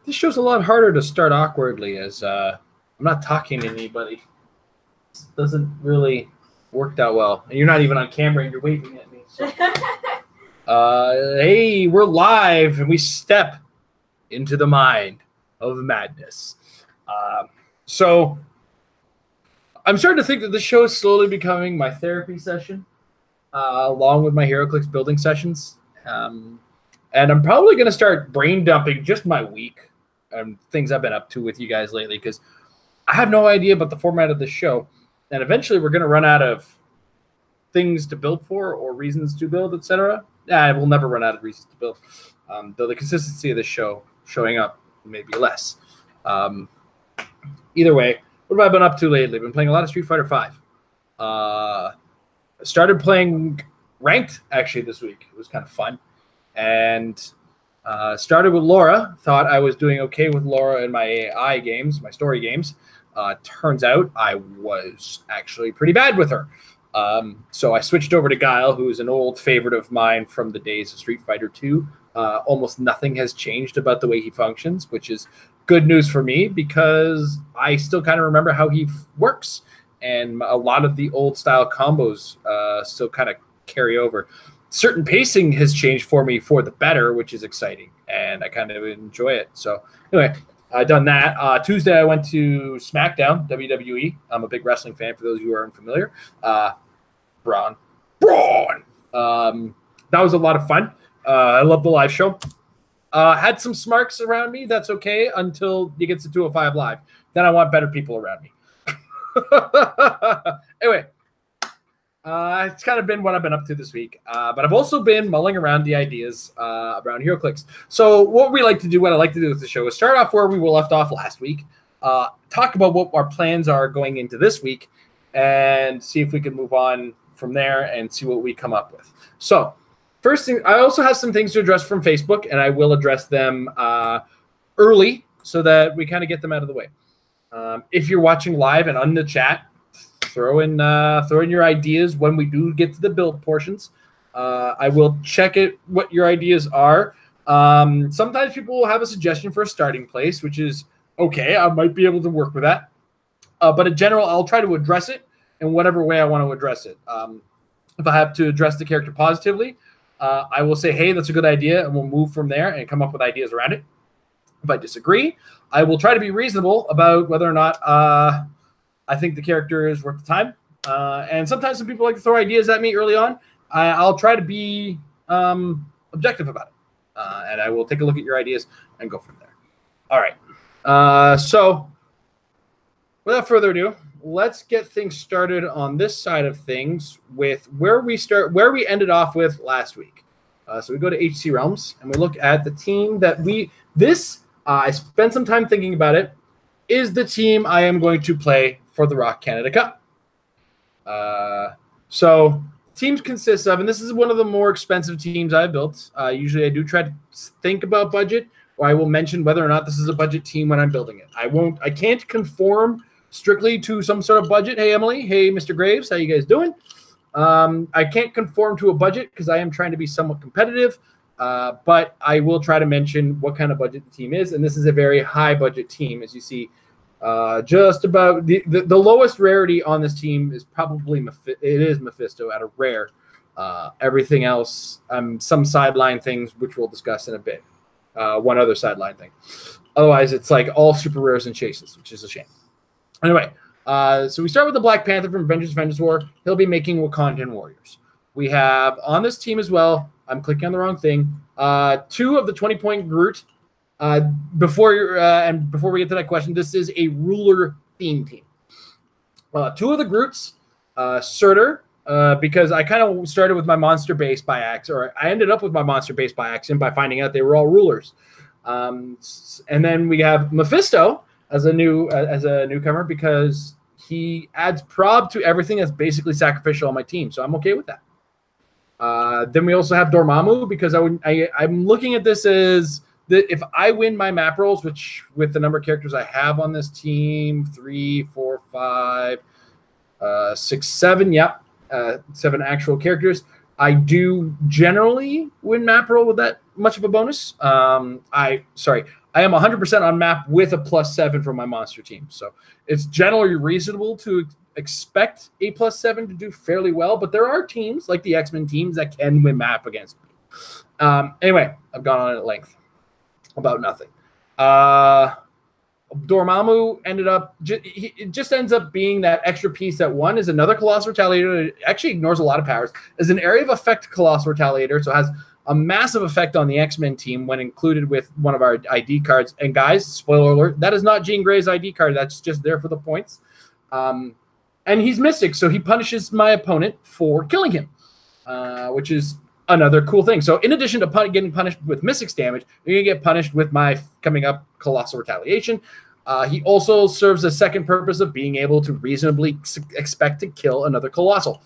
This show's a lot harder to start awkwardly as I'm not talking to anybody. This doesn't really work that well. And you're not even on camera and you're waving at me. So. Hey, we're live and we step into the mind of madness. So I'm starting to think that this show is slowly becoming my therapy session, along with my Heroclix building sessions. And I'm probably going to start brain dumping just my week and things I've been up to with you guys lately, because I have no idea about the format of this show. And eventually we're going to run out of things to build for or reasons to build, etc. We'll never run out of reasons to build, though the consistency of the show showing up may be less. Either way, what have I been up to lately? I've been playing a lot of Street Fighter V. Started playing ranked actually this week. It was kind of fun. And started with Laura. Thought I was doing okay with Laura in my AI games, my story games. Turns out I was actually pretty bad with her. So I switched over to Guile, who is an old favorite of mine from the days of Street Fighter 2. Almost nothing has changed about the way he functions, which is good news for me because I still kind of remember how he works. And a lot of the old style combos still kind of carry over. Certain pacing has changed for me for the better, which is exciting, and I kind of enjoy it. So anyway, I've done that. Tuesday, I went to SmackDown, WWE. I'm a big wrestling fan, for those who are unfamiliar. Braun. That was a lot of fun. I love the live show. Had some smarks around me. That's okay until you get to 205 Live. Then I want better people around me. Anyway. It's kind of been what I've been up to this week. But I've also been mulling around the ideas around Heroclix. So what we like to do, what I like to do with the show is start off where we were left off last week, talk about what our plans are going into this week, and see if we can move on from there and see what we come up with. So first thing, I also have some things to address from Facebook, and I will address them early so that we kind of get them out of the way. If you're watching live and on the chat, throw in your ideas when we do get to the build portions. I will check it what your ideas are. Sometimes people will have a suggestion for a starting place, which is okay. I might be able to work with that. But in general, I'll try to address it in whatever way I want to address it. If I have to address the character positively, I will say, hey, that's a good idea, and we'll move from there and come up with ideas around it. If I disagree, I will try to be reasonable about whether or not I think the character is worth the time. And sometimes some people like to throw ideas at me early on. I'll try to be objective about it. And I will take a look at your ideas and go from there. All right. So without further ado, let's get things started on this side of things with where we ended off with last week. So we go to HC Realms and we look at the team that I spent some time thinking about it, is the team I am going to play for the ROC Canada Cup. So teams consist of, and this is one of the more expensive teams I've built. Usually I do try to think about budget, or I will mention whether or not this is a budget team when I'm building it. I can't conform strictly to some sort of budget. Hey, Emily. Hey, Mr. Graves. How you guys doing? I can't conform to a budget because I am trying to be somewhat competitive, but I will try to mention what kind of budget the team is, and this is a very high budget team, as you see. Just about the lowest rarity on this team is probably Mephisto at a rare. Everything else, some sideline things, which we'll discuss in a bit. One other sideline thing. Otherwise, it's like all super rares and chases, which is a shame. Anyway, so we start with the Black Panther from Vengeance War. He'll be making Wakandan warriors. We have on this team as well, I'm clicking on the wrong thing, 2 of the 20-point Groot. Before we get to that question, this is a ruler theme team. 2 of the Groots, Surtur, because I kind of started with my monster base by accident, or I ended up with my monster base by accident by finding out they were all rulers. And then we have Mephisto as a newcomer because he adds prob to everything that's basically sacrificial on my team, so I'm okay with that. Then we also have Dormammu because I'm looking at this as that if I win my map rolls, which with the number of characters I have on this team, 3, 4, 5, 6, 7, 7 actual characters, I do generally win map roll with that much of a bonus. I I am 100% on map with a +7 for my monster team. So it's generally reasonable to expect a +7 to do fairly well, but there are teams like the X-Men teams that can win map against me. Anyway, I've gone on at length about nothing. Dormammu ended up it just ends up being that extra piece that one is another Colossal Retaliator. It actually ignores a lot of powers. Is an area of effect Colossal Retaliator, so it has a massive effect on the X-Men team when included with one of our ID cards. And guys, spoiler alert, that is not Jean Grey's ID card. That's just there for the points. And he's Mystic, so he punishes my opponent for killing him, which is another cool thing. So in addition to getting punished with Mystic's damage, you're going to get punished with my coming up Colossal Retaliation. He also serves a second purpose of being able to reasonably expect to kill another Colossal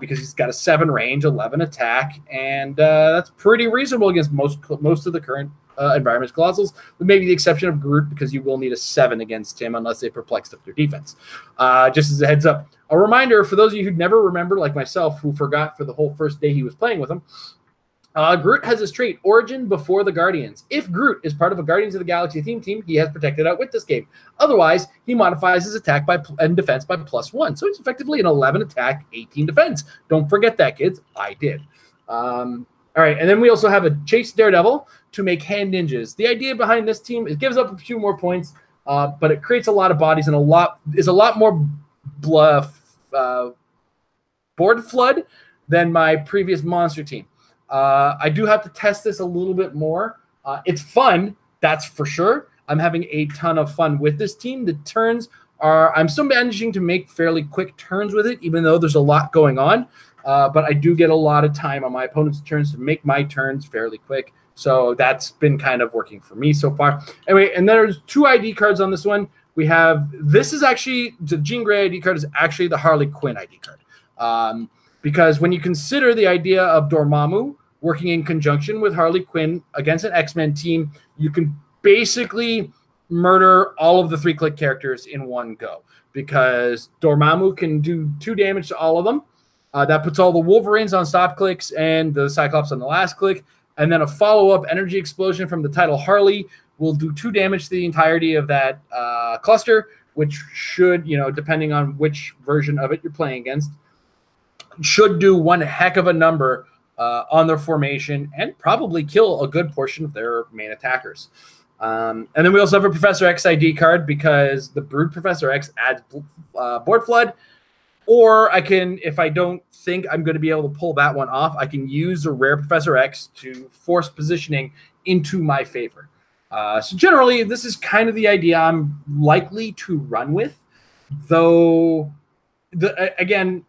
because he's got a 7 range, 11 attack, and that's pretty reasonable against most of the current environment's Colossals, with maybe the exception of Groot, because you will need a 7 against him unless they perplexed up their defense. Just as a heads up. A reminder for those of you who never remember, like myself, who forgot for the whole first day he was playing with him, Groot has his trait, Origin before the Guardians. If Groot is part of a Guardians of the Galaxy theme team, he has protected out with this game. Otherwise, he modifies his attack and defense by +1. So he's effectively an 11 attack, 18 defense. Don't forget that, kids. I did. All right, and then we also have a Chase Daredevil to make hand ninjas. The idea behind this team, it gives up a few more points, but it creates a lot of bodies and is a lot more board flood than my previous monster team. I do have to test this a little bit more. It's fun, that's for sure. I'm having a ton of fun with this team. The turns I'm still managing to make fairly quick turns with it, even though there's a lot going on. But I do get a lot of time on my opponent's turns to make my turns fairly quick. So that's been kind of working for me so far. Anyway, and there's 2 ID cards on this one. We have, this is actually, the Jean Grey ID card is actually the Harley Quinn ID card. Because when you consider the idea of Dormammu working in conjunction with Harley Quinn against an X-Men team, you can basically murder all of the 3-click characters in one go. Because Dormammu can do 2 damage to all of them. That puts all the Wolverines on stop clicks and the Cyclops on the last click. And then a follow-up energy explosion from the title Harley will do 2 damage to the entirety of that cluster, which should, depending on which version of it you're playing against, should do one heck of a number on their formation and probably kill a good portion of their main attackers. And then we also have a Professor X ID card because the Brood Professor X adds board flood. Or I can, if I don't think I'm going to be able to pull that one off, I can use a rare Professor X to force positioning into my favor. So generally, this is kind of the idea I'm likely to run with. Though, again,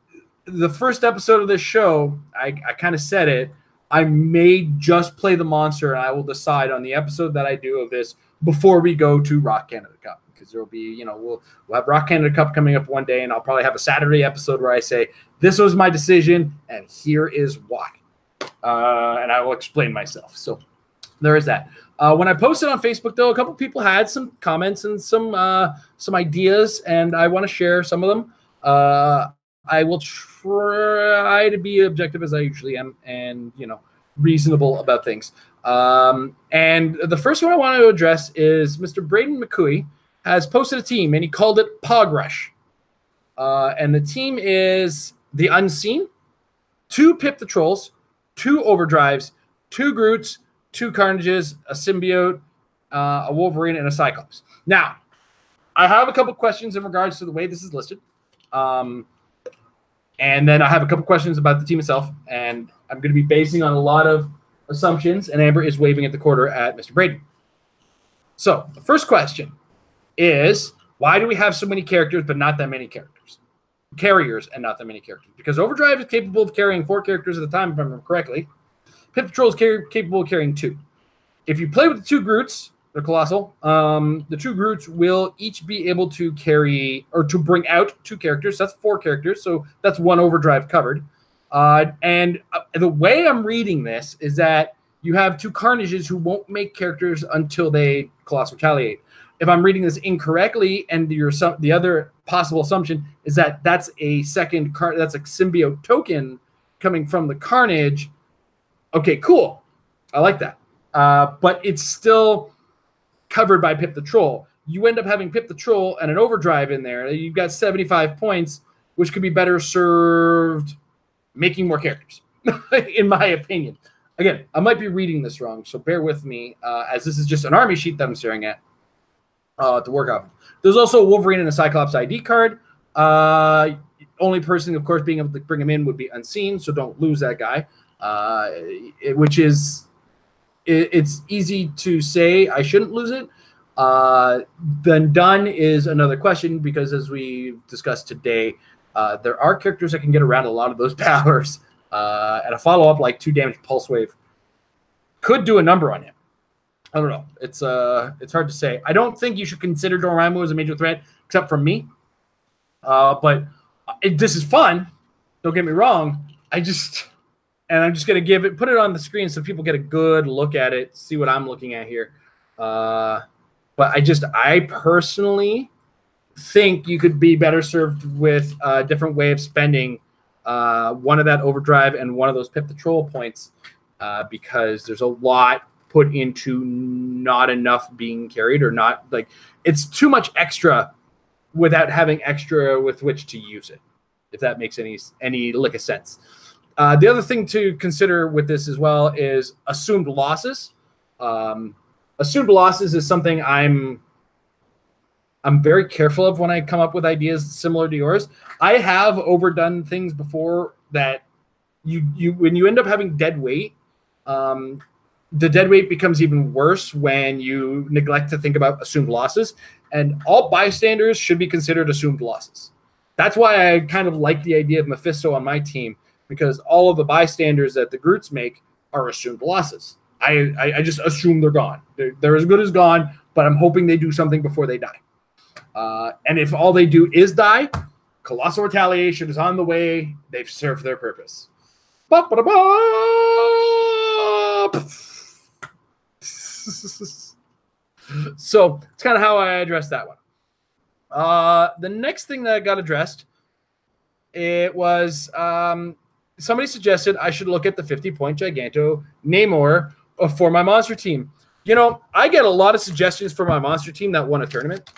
the first episode of this show, I kind of said it, I may just play the monster, and I will decide on the episode that I do of this before we go to ROC Canada Cup. Because there will be, we'll have ROC Canada Cup coming up one day, and I'll probably have a Saturday episode where I say, this was my decision, and here is why. And I will explain myself. So there is that. When I posted on Facebook, though, a couple people had some comments and some ideas, and I want to share some of them. I will try to be objective as I usually am and, reasonable about things. And the first one I want to address is Mr. Braden McCooey has posted a team, and he called it Pog Rush. And the team is the Unseen, 2 Pip the Trolls, 2 Overdrives, 2 Groots, 2 Carnages, a Symbiote, a Wolverine, and a Cyclops. Now, I have a couple questions in regards to the way this is listed. And then I have a couple questions about the team itself, and I'm going to be basing on a lot of assumptions, and Amber is waving at the quarter at Mr. Braden. So, the first question is, why do we have so many characters but not that many characters? Carriers and not that many characters. Because Overdrive is capable of carrying 4 characters at a time, if I remember correctly. Pip Patrol is capable of carrying 2. If you play with the 2 Groots, they're colossal, the 2 Groots will each be able to carry, or to bring out 2 characters. That's 4 characters, so that's 1 Overdrive covered. And the way I'm reading this is that you have 2 Carnages who won't make characters until they Colossal Retaliate. If I'm reading this incorrectly, and the other possible assumption is that that's a second that's a symbiote token coming from the Carnage. Okay, cool. I like that. But it's still, covered by Pip the Troll. You end up having Pip the Troll and an overdrive in there. You've got 75 points, which could be better served making more characters, in my opinion. Again, I might be reading this wrong, so bear with me, as this is just an army sheet that I'm staring at to work off. There's also a Wolverine and a Cyclops ID card. Only person, of course, being able to bring him in would be Unseen, so don't lose that guy, which is... It's easy to say I shouldn't lose it. Then done is another question, because as we discussed today, there are characters that can get around a lot of those powers. And a follow-up like 2 damage Pulse Wave could do a number on him. I don't know. It's hard to say. I don't think you should consider Dormammu as a major threat, except for me. But this is fun. Don't get me wrong. I'm just going to put it on the screen so people get a good look at it, see what I'm looking at here. But I personally think you could be better served with a different way of spending one of that overdrive and one of those Pip the Troll points, because there's a lot put into not enough being carried, or not, like, it's too much extra without having extra with which to use it, if that makes any lick of sense. The other thing to consider with this as well is assumed losses. Assumed losses is something I'm very careful of when I come up with ideas similar to yours. I have overdone things before that when you end up having dead weight, the dead weight becomes even worse when you neglect to think about assumed losses, and all bystanders should be considered assumed losses. That's why I kind of like the idea of Mephisto on my team, because all of the bystanders that the Groots make are assumed losses. I just assume they're gone. They're as good as gone, but I'm hoping they do something before they die. And if all they do is die, Colossal Retaliation is on the way. They've served their purpose. So it's kind of how I addressed that one. The next thing that got addressed, it was somebody suggested I should look at the 50-point Giganto Namor for my monster team. You know, I get a lot of suggestions for my monster team that won a tournament.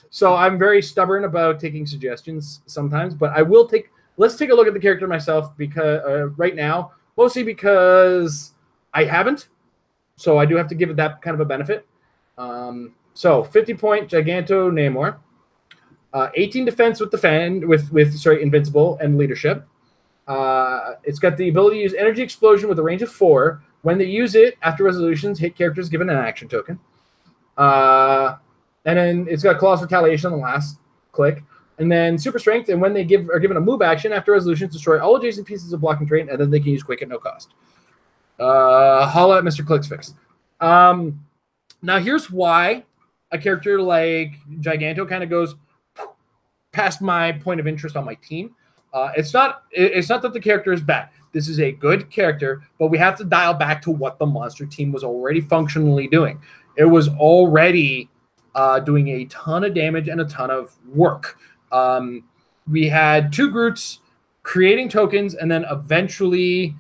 So I'm very stubborn about taking suggestions sometimes, but I will take. Let's take a look at the character myself, because right now, mostly because I haven't, so I do have to give it that kind of a benefit. So 50-point Giganto Namor, 18 defense with invincible and leadership. It's got the ability to use energy explosion with a range of 4. When they use it, after resolutions, hit characters given an action token. And then it's got Colossal Retaliation on the last click. And then super strength, and when they are given a move action, after resolutions, destroy all adjacent pieces of blocking terrain, and then they can use quick at no cost. Holla at Mr. Clicksfix. Now here's why a character like Giganto kind of goes past my point of interest on my team. It's not that the character is bad. This is a good character, but we have to dial back to what the monster team was already functionally doing. It was already doing a ton of damage and a ton of work. We had 2 Groots creating tokens, and then eventually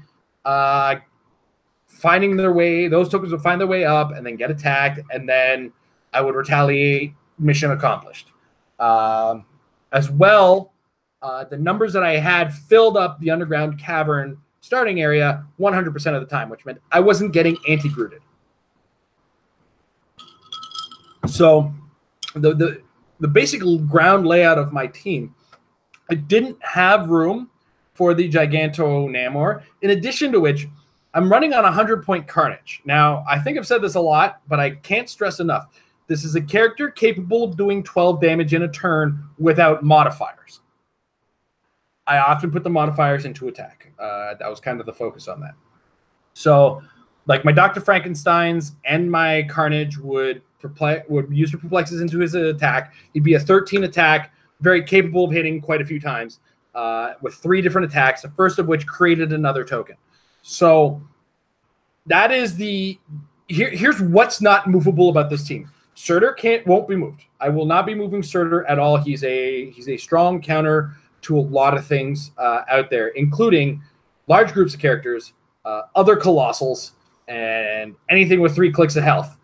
finding their way. Those tokens would find their way up and then get attacked, and then I would retaliate. Mission accomplished. As well, the numbers that I had filled up the underground cavern starting area 100% of the time, which meant I wasn't getting anti-grooted. So the basic ground layout of my team, I didn't have room for the Giganto Namor, in addition to which I'm running on 100-point Carnage. Now, I think I've said this a lot, but I can't stress enough. This is a character capable of doing 12 damage in a turn without modifiers. I often put the modifiers into attack. That was kind of the focus on that. So, like my Dr. Frankensteins and my Carnage would use the perplexes into his attack. He'd be a 13 attack, very capable of hitting quite a few times, with 3 different attacks, the first of which created another token. So that is here's what's not movable about this team. Surtur won't be moved. I will not be moving Surtur at all. He's a strong counter to a lot of things out there, including large groups of characters, other colossals, and anything with 3 clicks of health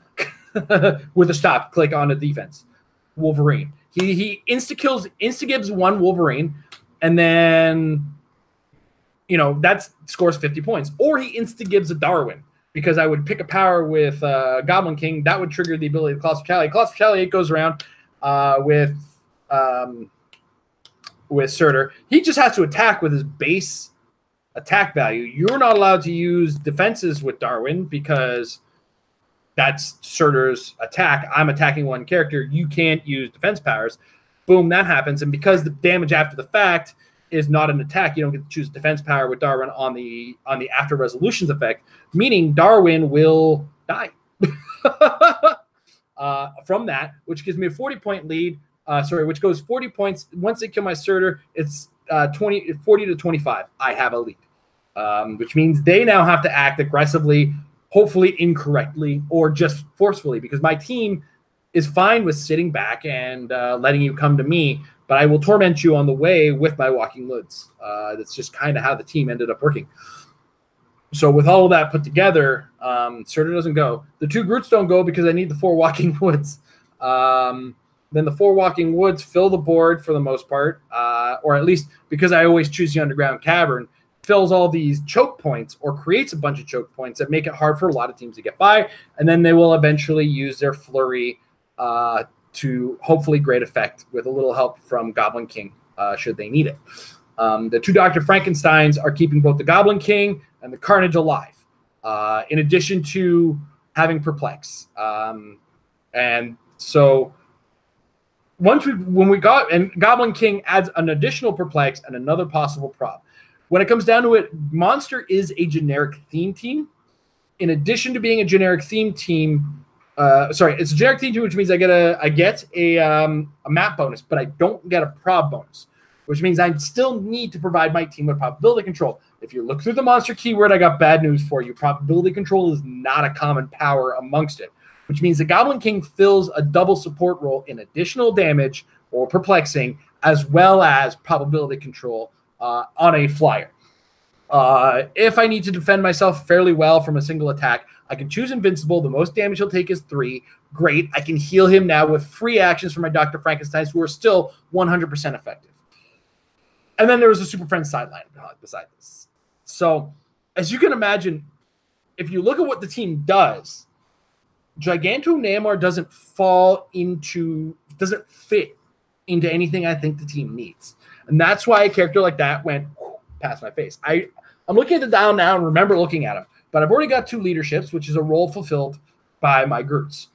with a stop click on a defense. Wolverine. He insta-gives 1 Wolverine, and then, that scores 50 points. Or he insta-gives a Darwin, because I would pick a power with Goblin King. That would trigger the ability to Colossal Retaliate. Colossal Retaliate goes around with Surtur. He just has to attack with his base attack value. You're not allowed to use defenses with Darwin because that's Surtur's attack. I'm attacking 1 character. You can't use defense powers. Boom, that happens. And because the damage after the fact is not an attack, you don't get to choose defense power with Darwin on the after resolutions effect, meaning Darwin will die from that, which gives me a 40-point lead. Which goes 40 points. Once they kill my Surtur, it's 40 to 25. I have a lead, which means they now have to act aggressively, hopefully incorrectly, or just forcefully, because my team is fine with sitting back and letting you come to me, but I will torment you on the way with my Walking Woods. That's just kind of how the team ended up working. So with all of that put together, Surtur doesn't go. The 2 Groots don't go because I need the 4 Walking Woods. Then the 4 Walking Woods fill the board for the most part, or at least because I always choose the Underground Cavern, fills all these choke points or creates a bunch of choke points that make it hard for a lot of teams to get by, and then they will eventually use their flurry to hopefully great effect with a little help from Goblin King should they need it. The 2 Dr. Frankensteins are keeping both the Goblin King and the Carnage alive, in addition to having Perplex. And so when we got, and Goblin King adds an additional Perplex and another possible prop. When it comes down to it, Monster is a generic theme team. In addition to being a generic theme team, it's a generic theme team, which means I get a map bonus, but I don't get a prob bonus, which means I still need to provide my team with probability control. If you look through the monster keyword, I got bad news for you. Probability control is not a common power amongst it, which means the Goblin King fills a double support role in additional damage or perplexing, as well as probability control on a flyer. If I need to defend myself fairly well from a single attack, I can choose Invincible. The most damage he'll take is 3. Great. I can heal him now with free actions for my Dr. Frankensteins, who are still 100% effective. And then there was a Super Friends sideline beside this. So, as you can imagine, if you look at what the team does, Giganto Namor doesn't fit into anything I think the team needs. And that's why a character like that went past my face. I'm looking at the down now and remember looking at him, but I've already got 2 leaderships, which is a role fulfilled by my Groots.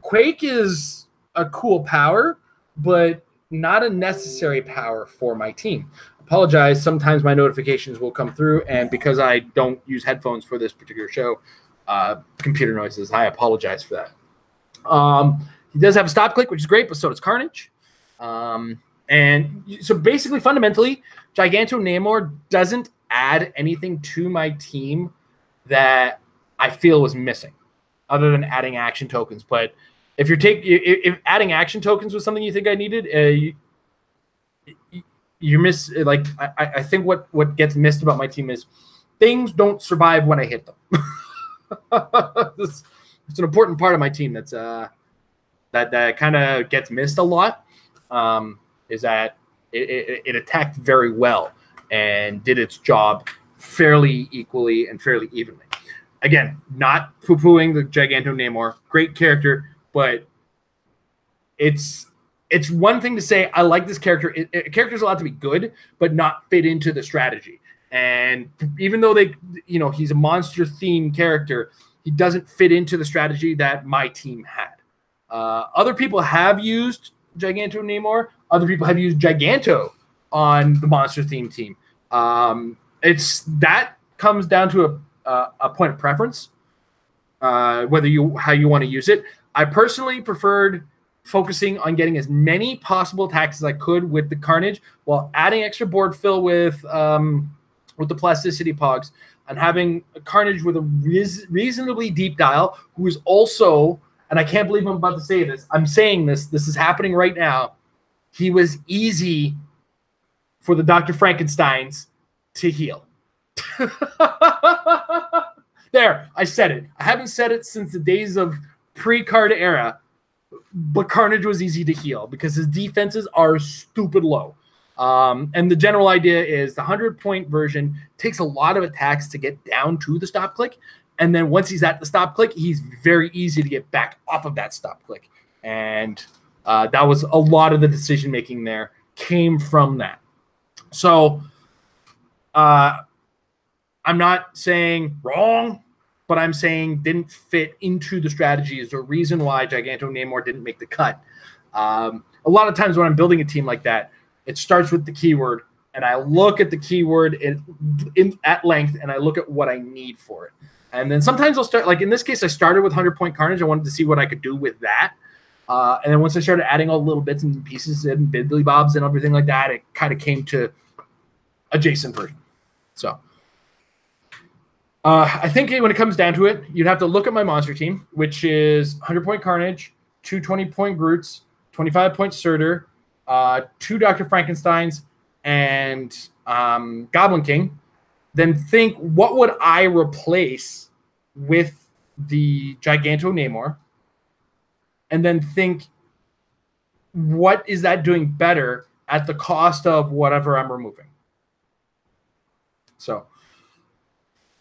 Quake is a cool power, but not a necessary power for my team. Apologize. Sometimes my notifications will come through, and because I don't use headphones for this particular show, computer noises, I apologize for that. He does have a stop click, which is great, but so does Carnage. And so basically, fundamentally, Giganto Namor doesn't add anything to my team that I feel was missing, other than adding action tokens. But if adding action tokens was something you think I needed, you miss. Like I think what gets missed about my team is things don't survive when I hit them. It's an important part of my team that kind of gets missed a lot. Is that it attacked very well and did its job fairly equally and fairly evenly. Again, not poo-pooing the Giganto Namor, great character, but it's one thing to say I like this character. A character's allowed to be good, but not fit into the strategy. And even though he's a monster themed character, he doesn't fit into the strategy that my team had. Other people have used Giganto Namor. Other people have used Giganto on the monster theme team. That comes down to a point of preference, how you want to use it. I personally preferred focusing on getting as many possible attacks as I could with the Carnage, while adding extra board fill with the plasticity pogs, and having a Carnage with a reasonably deep dial, who is also, and I can't believe I'm about to say this, I'm saying this is happening right now, he was easy for the Dr. Frankensteins to heal. There, I said it. I haven't said it since the days of pre-card era, but Carnage was easy to heal because his defenses are stupid low. And the general idea is the 100-point version takes a lot of attacks to get down to the stop click. And then once he's at the stop click, he's very easy to get back off of that stop click. And that was a lot of the decision-making there came from that. So I'm not saying wrong, but I'm saying didn't fit into the strategy is the reason why Giganto Namor didn't make the cut. A lot of times when I'm building a team like that, it starts with the keyword, and I look at the keyword at length, and I look at what I need for it. And then sometimes I'll start, like in this case, I started with 100-point Carnage. I wanted to see what I could do with that. And then once I started adding all the little bits and pieces and biddly bobs and everything like that, it kind of came to adjacent version. So I think when it comes down to it, you'd have to look at my monster team, which is 100-point Carnage, 2 20-point Groots, 25-point Surtur, 2 Dr. Frankensteins, and Goblin King. Then think, what would I replace with the Giganto Namor? And then think, what is that doing better at the cost of whatever I'm removing? So,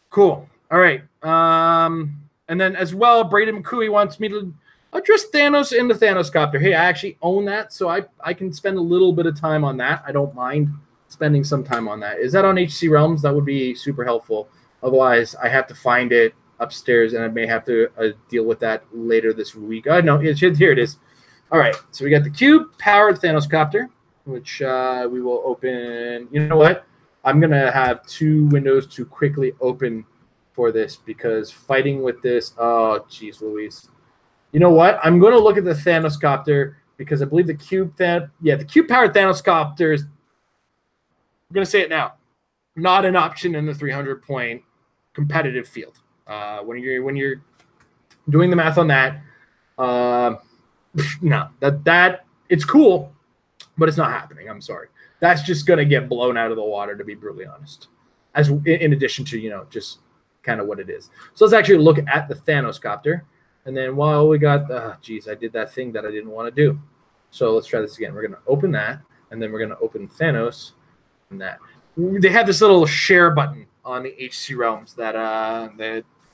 cool. All right. And then as well, Braden McCooey wants me to address Thanos in the Thanos Copter. Hey, I actually own that, so I can spend a little bit of time on that. I don't mind spending some time on that. Is that on HC Realms? That would be super helpful. Otherwise, I have to find it upstairs, and I may have to deal with that later this week. No, here it is. All right, so we got the cube-powered Thanos Copter, which we will open. You know what? I'm going to have 2 windows to quickly open for this because fighting with this, oh, geez, Louise. You know what? I'm going to look at the Thanos Copter because I believe the cube-powered Thanos Copter is, I'm going to say it now, not an option in the 300-point competitive field. When you're doing the math on that, no, that it's cool, but it's not happening. I'm sorry. That's just going to get blown out of the water, to be brutally honest, as in addition to, just kind of what it is. So let's actually look at the Thanos Copter. And then while we got, I did that thing that I didn't want to do. So let's try this again. We're going to open that, and then we're going to open Thanos and that. They have this little share button on the HC Realms that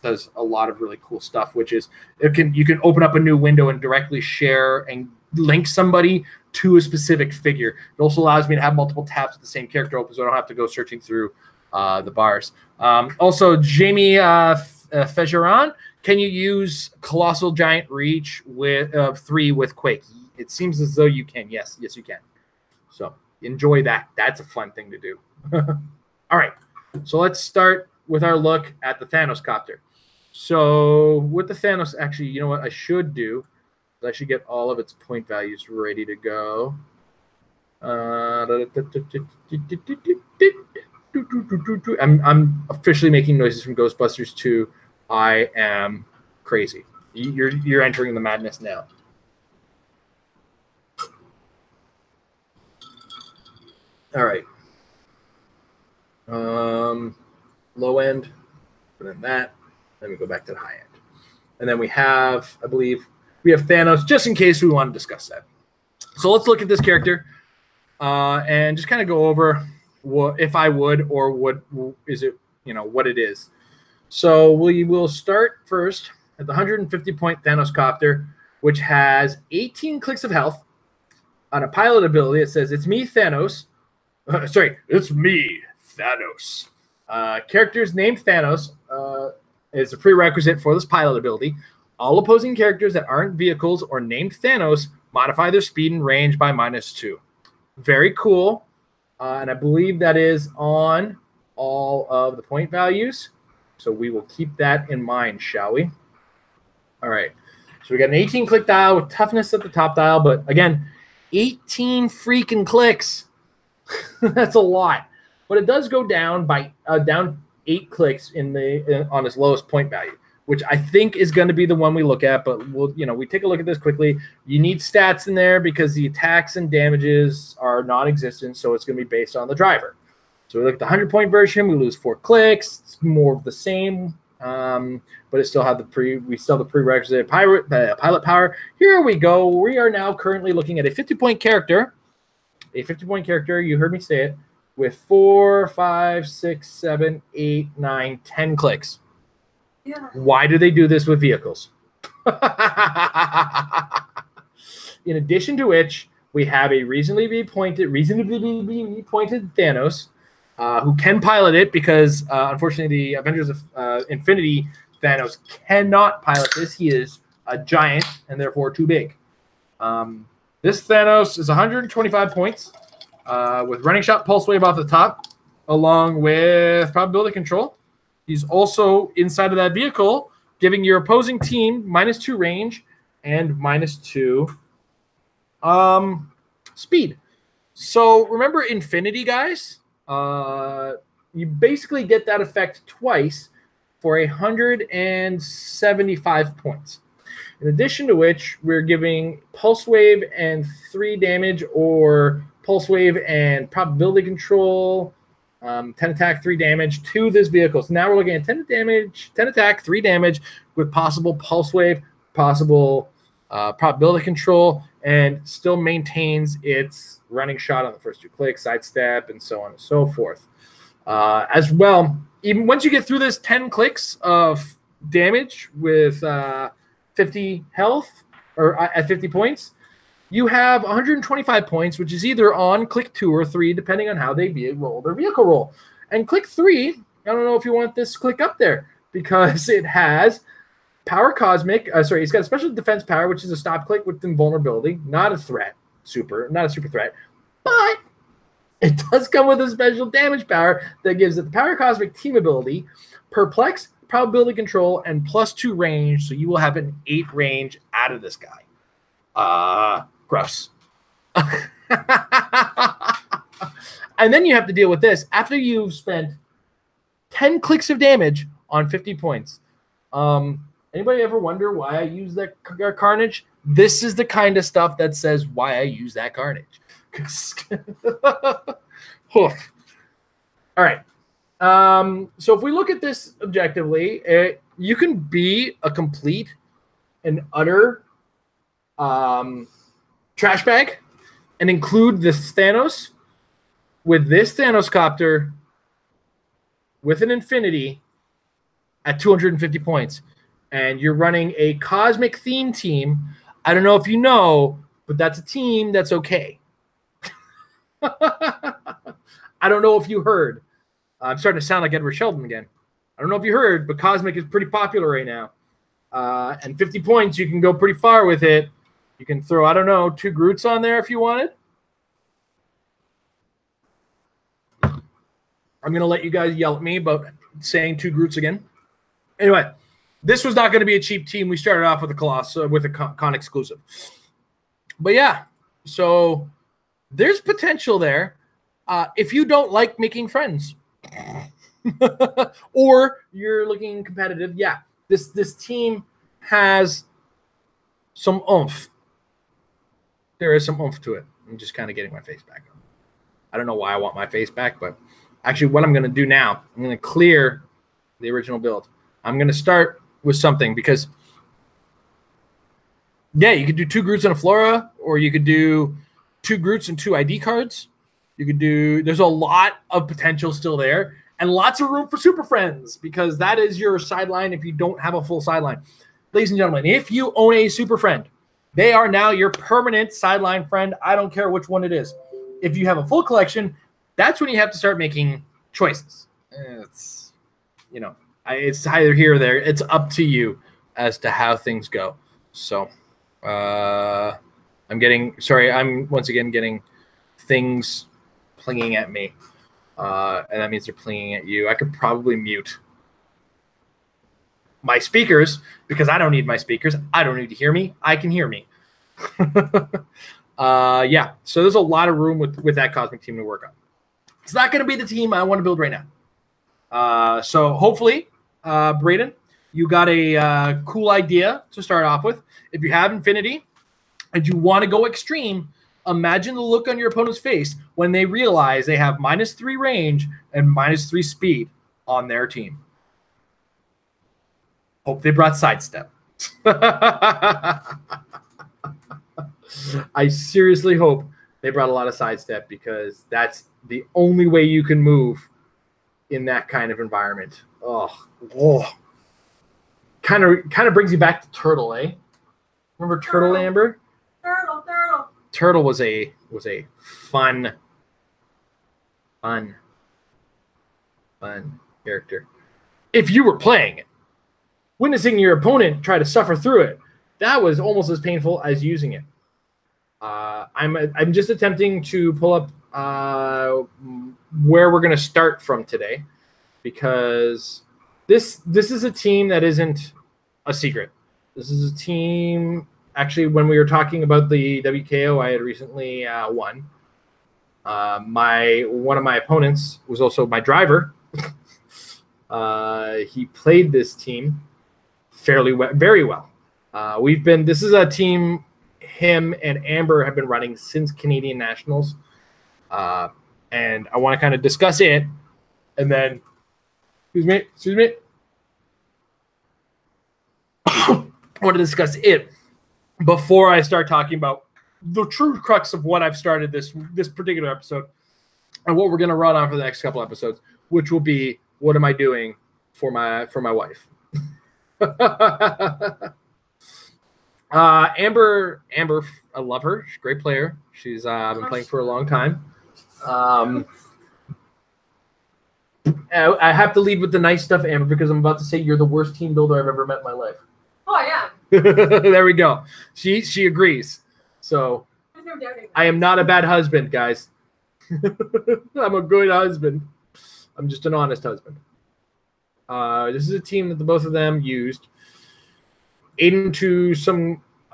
does a lot of really cool stuff, which is you can open up a new window and directly share and link somebody to a specific figure. It also allows me to have multiple tabs with the same character open, so I don't have to go searching through the bars. Also, Jamie Fejeron, can you use Colossal Giant Reach with 3 with Quake? It seems as though you can. Yes, you can. So enjoy that. That's a fun thing to do. All right, so let's start with our look at the Thanos Copter. So with the Thanos, actually, you know what I should do? I should get all of its point values ready to go. I'm officially making noises from Ghostbusters 2. I am crazy. You're entering the madness now. All right. Low end, and then that. Then we go back to the high end. And then we have, I believe, we have Thanos, just in case we want to discuss that. So let's look at this character and just kind of go over what, if I would, or what is it, what it is. So we will start first at the 150-point Thanos Copter, which has 18 clicks of health. On a pilot ability, it says, "It's me, Thanos." It's me, Thanos. Characters named Thanos is a prerequisite for this pilot ability. All opposing characters that aren't vehicles or named Thanos modify their speed and range by -2. Very cool. And I believe that is on all of the point values. So we will keep that in mind, shall we? All right. So we got an 18-click dial with toughness at the top dial. But again, 18 freaking clicks. That's a lot. But it does go down by down 8 clicks on its lowest point value, which I think is going to be the one we look at. But we take a look at this quickly. You need stats in there because the attacks and damages are non-existent, so it's going to be based on the driver. So we look at the 100-point version. We lose 4 clicks. It's more of the same. but it still had we still have the prerequisite pilot power. Here we go. We are now currently looking at a 50-point character. A 50-point character, you heard me say it, with 4, 5, 6, 7, 8, 9, 10 clicks. Yeah. Why do they do this with vehicles? In addition to which, we have a reasonably pointed Thanos, who can pilot it because, unfortunately, the Avengers of Infinity Thanos cannot pilot this. He is a giant and therefore too big. This Thanos is 125 points with running shot, pulse wave off the top, along with probability control. He's also inside of that vehicle, giving your opposing team -2 range and -2 speed. So remember Infinity, guys? You basically get that effect twice for 175 points. In addition to which, we're giving Pulse Wave and 3 damage, or Pulse Wave and Probability Control, 10 attack, 3 damage to this vehicle. So now we're looking at 10 damage, 10 attack, 3 damage with possible Pulse Wave, possible Probability Control, and still maintains its running shot on the first 2 clicks, sidestep, and so on and so forth. As well, even once you get through this 10 clicks of damage with 50 health, or at 50 points, you have 125 points, which is either on click 2 or 3, depending on how they roll their vehicle roll. And click 3, I don't know if you want this click up there, because it has Power Cosmic. It's got a special defense power, which is a stop click with invulnerability. Not a threat, not a super threat, but it does come with a special damage power that gives it the Power Cosmic team ability, Perplex, Probability Control, and +2 range. So you will have an 8 range out of this guy. Gross. And then you have to deal with this after you've spent 10 clicks of damage on 50 points. Anybody ever wonder why I use that Carnage? This is the kind of stuff that says why I use that Carnage. All right. So if we look at this objectively, you can be a complete and utter trash bag and include this Thanos with this Thanos copter with an Infinity at 250 points. And you're running a cosmic theme team. I don't know if you know, but that's a team that's okay. I don't know if you heard. I'm starting to sound like Edward Sheldon again. I don't know if you heard, but Cosmic is pretty popular right now. And 50 points, you can go pretty far with it. You can throw, I don't know, 2 Groots on there if you wanted. I'm going to let you guys yell at me about saying 2 Groots again. Anyway, this was not going to be a cheap team. We started off with a Colossus, with a con exclusive. But yeah, so there's potential there if you don't like making friends. Or you're looking competitive. Yeah, this team has some oomph. There is some oomph to it. I'm just kind of getting my face back on. I don't know why I want my face back, but actually what I'm going to do now, I'm going to clear the original build. I'm going to start with something because, yeah, you could do 2 Groots and a Flora, or you could do 2 Groots and 2 ID cards. You could do, there's a lot of potential still there, and lots of room for Super Friends, because that is your sideline if you don't have a full sideline. Ladies and gentlemen, if you own a Super Friend, they are now your permanent sideline friend. I don't care which one it is. If you have a full collection, that's when you have to start making choices. It's, you know, it's either here or there. It's up to you as to how things go. So I'm once again getting things plinging at me. And that means they're plinging at you. I could probably mute my speakers because I don't need my speakers. I don't need to hear me. I can hear me. Yeah, so there's a lot of room with that Cosmic team to work on. It's not going to be the team I want to build right now. So hopefully, Braden, you got a cool idea to start off with. If you have Infinity and you want to go extreme, imagine the look on your opponent's face when they realize they have -3 range and -3 speed on their team. Hope they brought sidestep. I seriously hope they brought a lot of sidestep, because that's the only way you can move in that kind of environment. Kind of brings you back to Turtle, eh? Remember Turtle, Amber? Turtle was a fun character. If you were playing it, witnessing your opponent try to suffer through it, that was almost as painful as using it. I'm just attempting to pull up where we're going to start from today, because this is a team that isn't a secret. This is a team. Actually, when we were talking about the WKO, I had recently won. One of my opponents was also my driver. He played this team very well. This is a team him and Amber have been running since Canadian Nationals. And I want to kind of discuss it, and then excuse me. I want to discuss it before I start talking about the true crux of what I've started this particular episode, and what we're going to run on for the next couple episodes, which will be, what am I doing for my wife? Amber, I love her. She's a great player. She's been playing for a long time. I have to lead with the nice stuff, Amber, because I'm about to say you're the worst team builder I've ever met in my life. Oh, I am. There we go. She agrees. So I am not a bad husband, guys. I'm a good husband. I'm just an honest husband. This is a team that the both of them used. Aiden to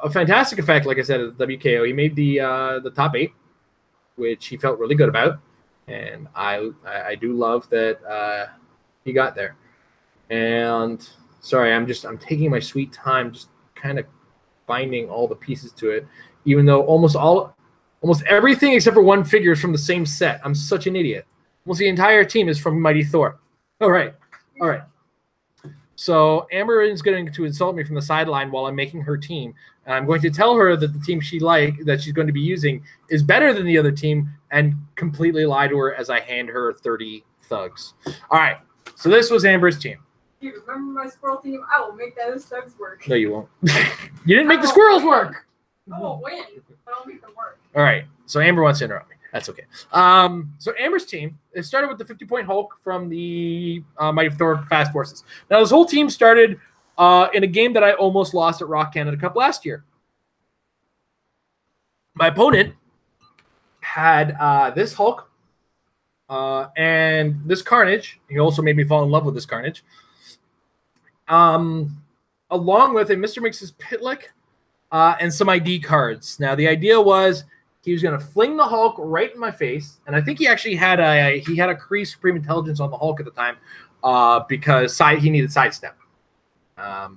a fantastic effect, like I said, at the WKO. He made the top 8, which he felt really good about, and I do love that he got there. And sorry, I'm taking my sweet time, just kind of finding all the pieces to it, even though almost everything except for one figure is from the same set. I'm such an idiot. Almost the entire team is from Mighty Thor. All right. So Amber is going to insult me from the sideline while I'm making her team. And I'm going to tell her that the team that she's going to be using is better than the other team, and completely lie to her as I hand her 30 thugs. All right. So this was Amber's team. You remember my squirrel team? I will make those thugs work. No, you won't. You didn't make the squirrels work. I will win, but I'll make them work. All right. So Amber wants to interrupt me. That's okay. So Amber's team, it started with the 50-point Hulk from the Mighty Thor Fast Forces. Now, this whole team started in a game that I almost lost at ROC Canada Cup last year. My opponent had this Hulk and this Carnage. He also made me fall in love with this Carnage. Along with a Mr. Mix's Pitlick and some ID cards. Now, the idea was he was going to fling the Hulk right in my face, and I think he actually had a Kree Supreme Intelligence on the Hulk at the time because he needed sidestep. Now,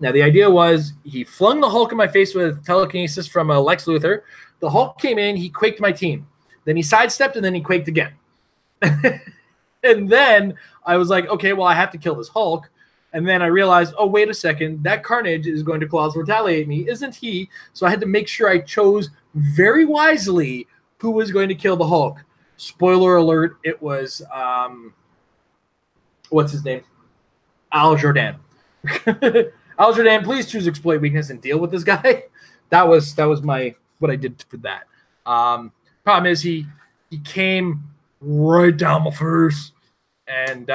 the idea was he flung the Hulk in my face with telekinesis from Lex Luthor. The Hulk came in, he quaked my team. Then he sidestepped, and then he quaked again. And then I was like, okay, well, I have to kill this Hulk. And then I realized, oh, wait a second, that Carnage is going to claws retaliate me, isn't he? So I had to make sure I chose very wisely who was going to kill the Hulk. Spoiler alert, it was, what's his name? Al Jordan. Al Jordan, please choose exploit weakness and deal with this guy. That was what I did for that. Problem is he came right down my face, and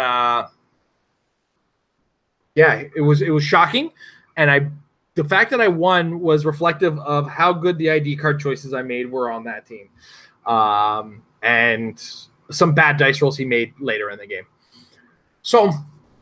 yeah, it was shocking, and the fact that I won was reflective of how good the ID card choices I made were on that team, and some bad dice rolls he made later in the game. So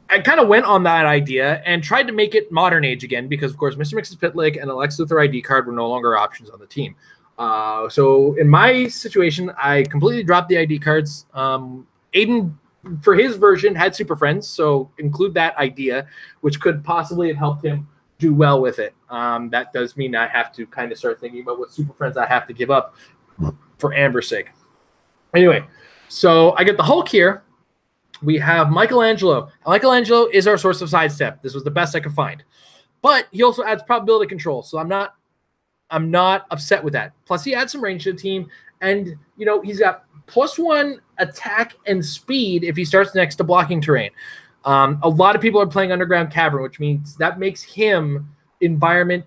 I kind of went on that idea and tried to make it modern age again because, of course, Mr. Mix's Pitlick and a Lex Luthor ID card were no longer options on the team. So in my situation, I completely dropped the ID cards. Aiden, for his version, had Super Friends, so include that idea, which could possibly have helped him do well with it. That does mean I have to kind of start thinking about what Super Friends I have to give up for Amber's sake. Anyway, so I get the Hulk here. we have Michelangelo. Michelangelo is our source of sidestep. This was the best I could find. But he also adds probability control, so I'm not upset with that. Plus, he adds some range to the team, and he's got +1 attack and speed if he starts next to blocking terrain. A lot of people are playing Underground Cavern, which means that makes him environment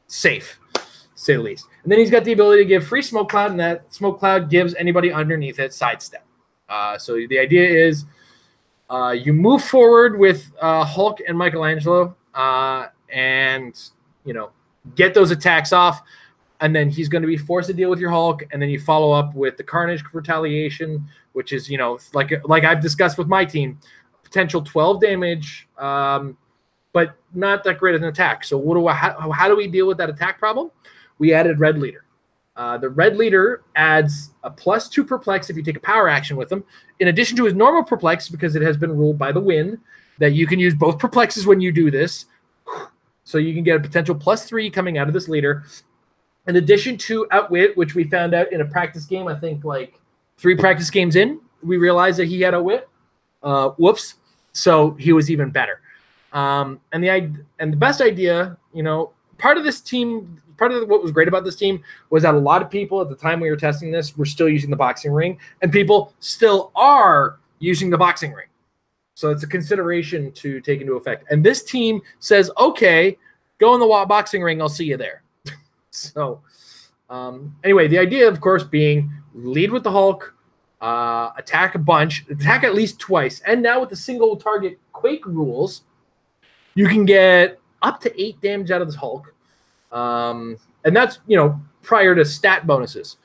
safe, to say the least. And then he's got the ability to give free smoke cloud, and that smoke cloud gives anybody underneath it sidestep. So the idea is you move forward with Hulk and Michelangelo, and get those attacks off, and then he's going to be forced to deal with your Hulk, and then you follow up with the Carnage Retaliation, which is like I've discussed with my team, potential 12 damage, but not that great of an attack. So how do we deal with that attack problem? We added Red Leader. The Red Leader adds a +2 perplex if you take a power action with him, in addition to his normal perplex, because it has been ruled by the win that you can use both perplexes when you do this. So you can get a potential +3 coming out of this leader. In addition to Outwit, which we found out in a practice game, I think like 3 practice games in, we realized that he had Outwit. Whoops. So he was even better. And the best idea, part of this team, part of what was great about this team was that a lot of people at the time we were testing this were still using the boxing ring, and people still are using the boxing ring. So it's a consideration to take into effect. And this team says, okay, go in the boxing ring. I'll see you there. So anyway, the idea, of course, being lead with the Hulk, attack a bunch, attack at least twice. And now with the single target Quake rules, you can get up to 8 damage out of this Hulk. And that's, prior to stat bonuses.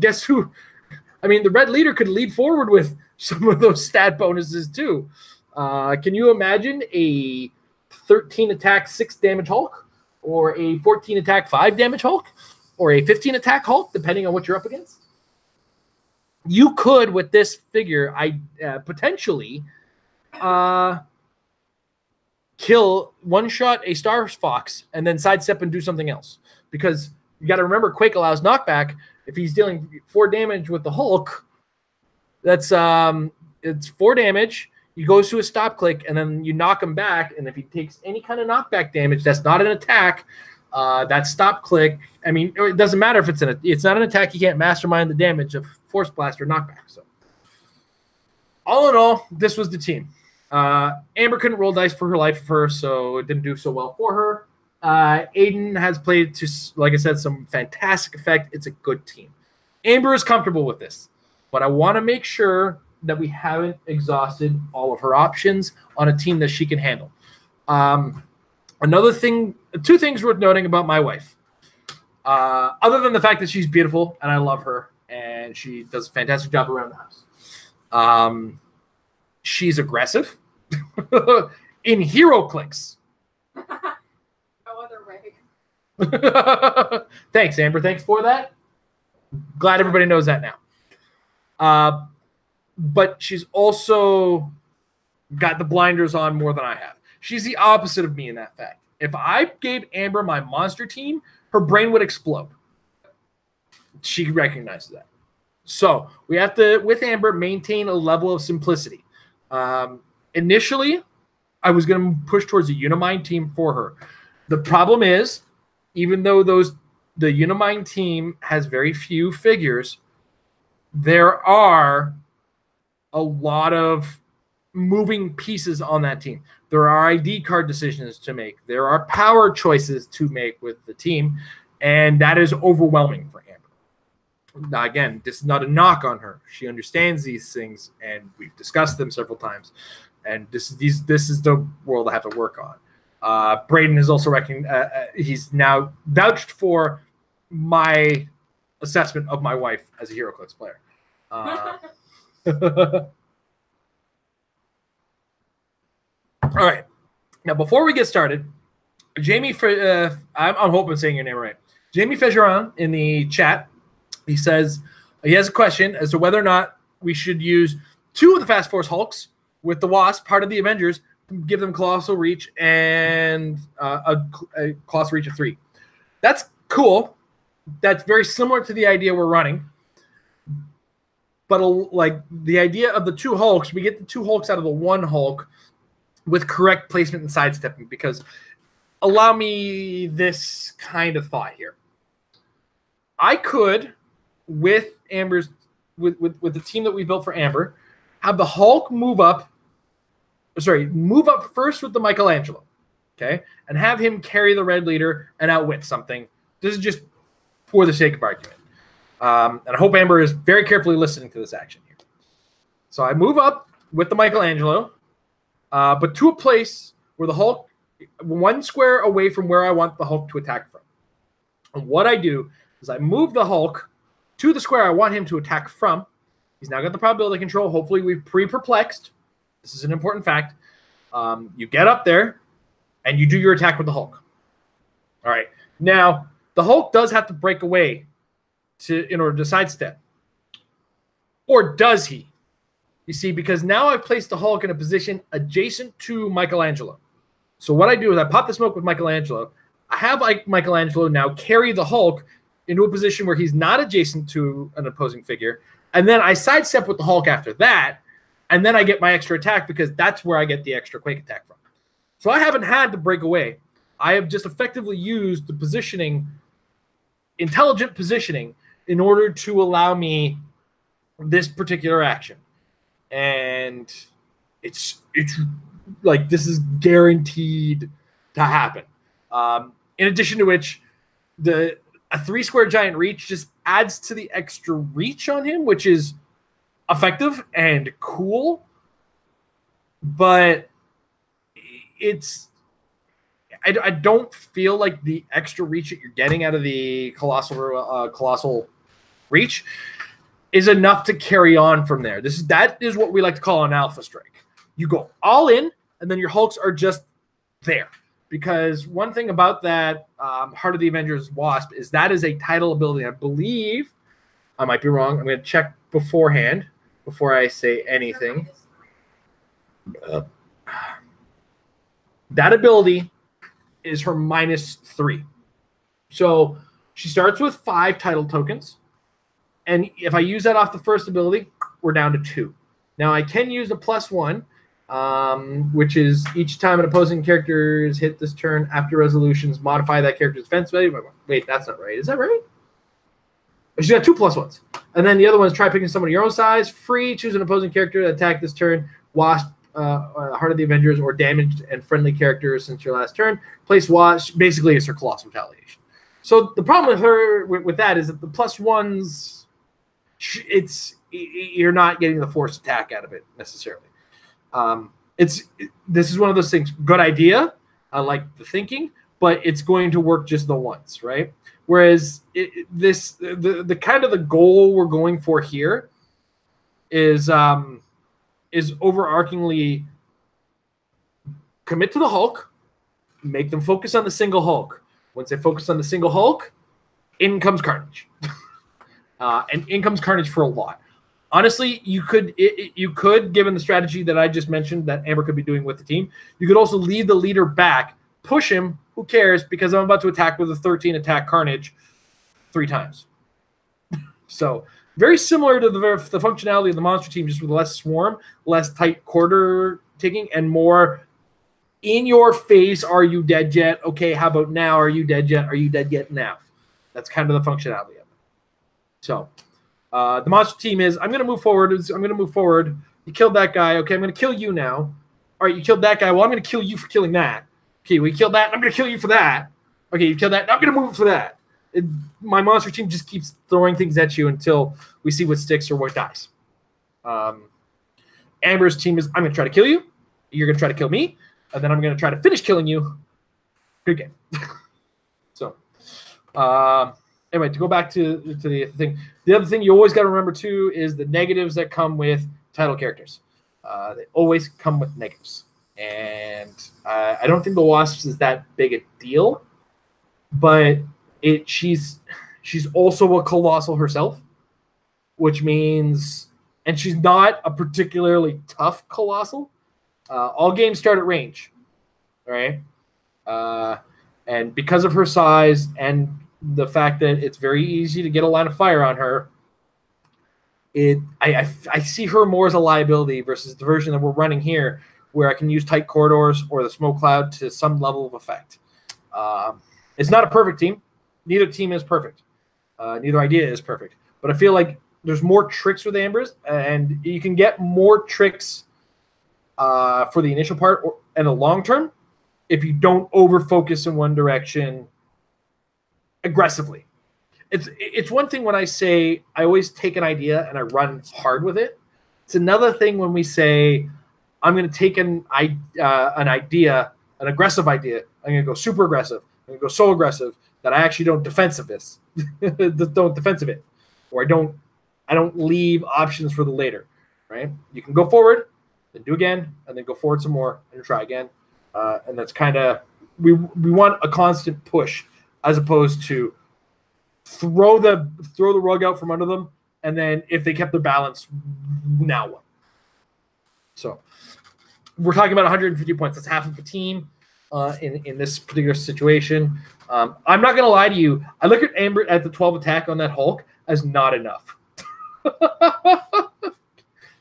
Guess who? I mean, the Red Leader could lead forward with some of those stat bonuses too. Can you imagine a 13 attack 6 damage Hulk, or a 14 attack 5 damage Hulk, or a 15 attack Hulk, depending on what you're up against? You could, with this figure, potentially kill one-shot a Star Fox and then sidestep and do something else. Because you got to remember, Quake allows knockback. If he's dealing 4 damage with the Hulk, that's it's 4 damage. He goes to a stop click, and then you knock him back. And if he takes any kind of knockback damage, that's not an attack. That stop click. I mean, it doesn't matter if it's not an attack. You can't mastermind the damage of Force Blast or knockback. So, all in all, this was the team. Amber couldn't roll dice for her life first, so it didn't do so well for her. Aiden has played to, like I said, some fantastic effect. It's a good team. Amber is comfortable with this, but I want to make sure that we haven't exhausted all of her options on a team that she can handle. Another thing, 2 things worth noting about my wife. Other than the fact that she's beautiful and I love her and she does a fantastic job around the house. She's aggressive in Heroclix. No other way. Thanks, Amber. Thanks for that. Glad everybody knows that now. But she's also got the blinders on more than I have. She's the opposite of me in that fact. If I gave Amber my monster team, her brain would explode. She recognizes that. So we have to, with Amber, maintain a level of simplicity. Initially, I was going to push towards a Unimind team for her. The problem is, even though the Unimind team has very few figures, there are a lot of moving pieces on that team. There are ID card decisions to make. There are power choices to make with the team, and that is overwhelming for Amber. Now, again, this is not a knock on her. She understands these things, and we've discussed them several times. And this is the world I have to work on. Braden has also he's now vouched for my assessment of my wife as a Heroclix player. All right. Now, before we get started, Jamie, I'm hoping I'm saying your name right. Jamie Fejeron in the chat, he says he has a question as to whether or not we should use 2 of the Fast Force Hulks with the Wasp, part of the Avengers, give them Colossal Reach and a Colossal Reach of 3. That's cool. That's very similar to the idea we're running. but like the idea of the two Hulks, we get the two Hulks out of the one Hulk with correct placement and sidestepping, because allow me this kind of thought here. I could, with Amber's, with the team that we built for Amber, have the Hulk move up first with the Michelangelo, okay, and have him carry the red leader and outwit something. This is just for the sake of argument. And I hope Amber is very carefully listening to this action here. So I move up with the Michelangelo, but to a place where the Hulk, one square away from where I want the Hulk to attack from. And what I do is I move the Hulk to the square I want him to attack from. He's now got the probability control. Hopefully we've pre-perplexed. This is an important fact. You get up there, and you do your attack with the Hulk. All right. Now, the Hulk does have to break away in order to sidestep. Or does he? You see, because now I've placed the Hulk in a position adjacent to Michelangelo. So what I do is I pop the smoke with Michelangelo. I have Michelangelo now carry the Hulk into a position where he's not adjacent to an opposing figure. And then I sidestep with the Hulk after that. And then I get my extra attack, because that's where I get the extra Quake attack from. So I haven't had to break away. I have just effectively used the positioning, intelligent positioning, in order to allow me this particular action. And it's like, this is guaranteed to happen. In addition to which, a 3-square giant reach just adds to the extra reach on him, which is effective and cool. But I don't feel like the extra reach that you're getting out of the colossal reach is enough to carry on from there. That is what we like to call an alpha strike. You go all in, and then your Hulks are just there. Because one thing about that Heart of the Avengers Wasp is that is a title ability. I believe, I might be wrong. I'm going to check beforehand before I say anything. That ability is her -3. So she starts with 5 title tokens. And if I use that off the first ability, we're down to 2. Now I can use a +1, which is each time an opposing character is hit this turn after resolutions, modify that character's defense value. Wait, that's not right. Is that right? She's got 2 +1s. And then the other one is try picking someone your own size. Free, choose an opposing character to attack this turn. Wasp, Heart of the Avengers, or damaged and friendly characters since your last turn. Place Wasp. Basically, it's her Colossal Retaliation. So the problem with her with that is that the +1s, you're not getting the forced attack out of it necessarily. This is one of those things. Good idea. I like the thinking, but it's going to work just the once, right? Whereas the kind of the goal we're going for here is overarchingly commit to the Hulk, make them focus on the single Hulk. Once they focus on the single Hulk, in comes Carnage. And in comes Carnage for a lot. Honestly, you could, given the strategy that I just mentioned that Amber could be doing with the team, you could also lead the leader back, push him, who cares, because I'm about to attack with a 13 attack Carnage 3 times. So very similar to the functionality of the monster team, just with less swarm, less tight quarter taking, and more in your face, are you dead yet? Okay, how about now? Are you dead yet? Are you dead yet now? That's kind of the functionality of it. So the monster team is, I'm going to move forward. You killed that guy. Okay, I'm going to kill you now. All right, you killed that guy. Well, I'm going to kill you for killing that. Okay, we killed that. I'm going to kill you for that. Okay, you killed that. I'm going to move for that. My monster team just keeps throwing things at you until we see what sticks or what dies. Amber's team is, I'm going to try to kill you. You're going to try to kill me. And then I'm going to try to finish killing you. Good game. So, anyway, to go back to the thing, the other thing you always got to remember too is the negatives that come with title characters. They always come with negatives, and I don't think the Wasps is that big a deal, but she's also a colossal herself, which means, and she's not a particularly tough colossal. All games start at range, right? And because of her size and the fact that it's very easy to get a line of fire on her, I see her more as a liability versus the version that we're running here, where I can use tight corridors or the smoke cloud to some level of effect. It's not a perfect team. Neither team is perfect. Neither idea is perfect. But I feel like there's more tricks with Ambers, and you can get more tricks for the initial part and the long term if you don't over focus in one direction aggressively. It's one thing when I say I always take an idea and I run hard with it. It's another thing when we say I'm going to take an idea, an aggressive idea. I'm going to go super aggressive. I'm going to go so aggressive that I actually don't defensive this, don't defensive it, or I don't leave options for the later. Right? You can go forward, then do again, and then go forward some more and try again. And that's kind of we want a constant push as opposed to throw the rug out from under them, and then if they kept their balance, now what? So we're talking about 150 points. That's half of a team in this particular situation. I'm not going to lie to you. I look at Amber at the 12 attack on that Hulk as not enough. Can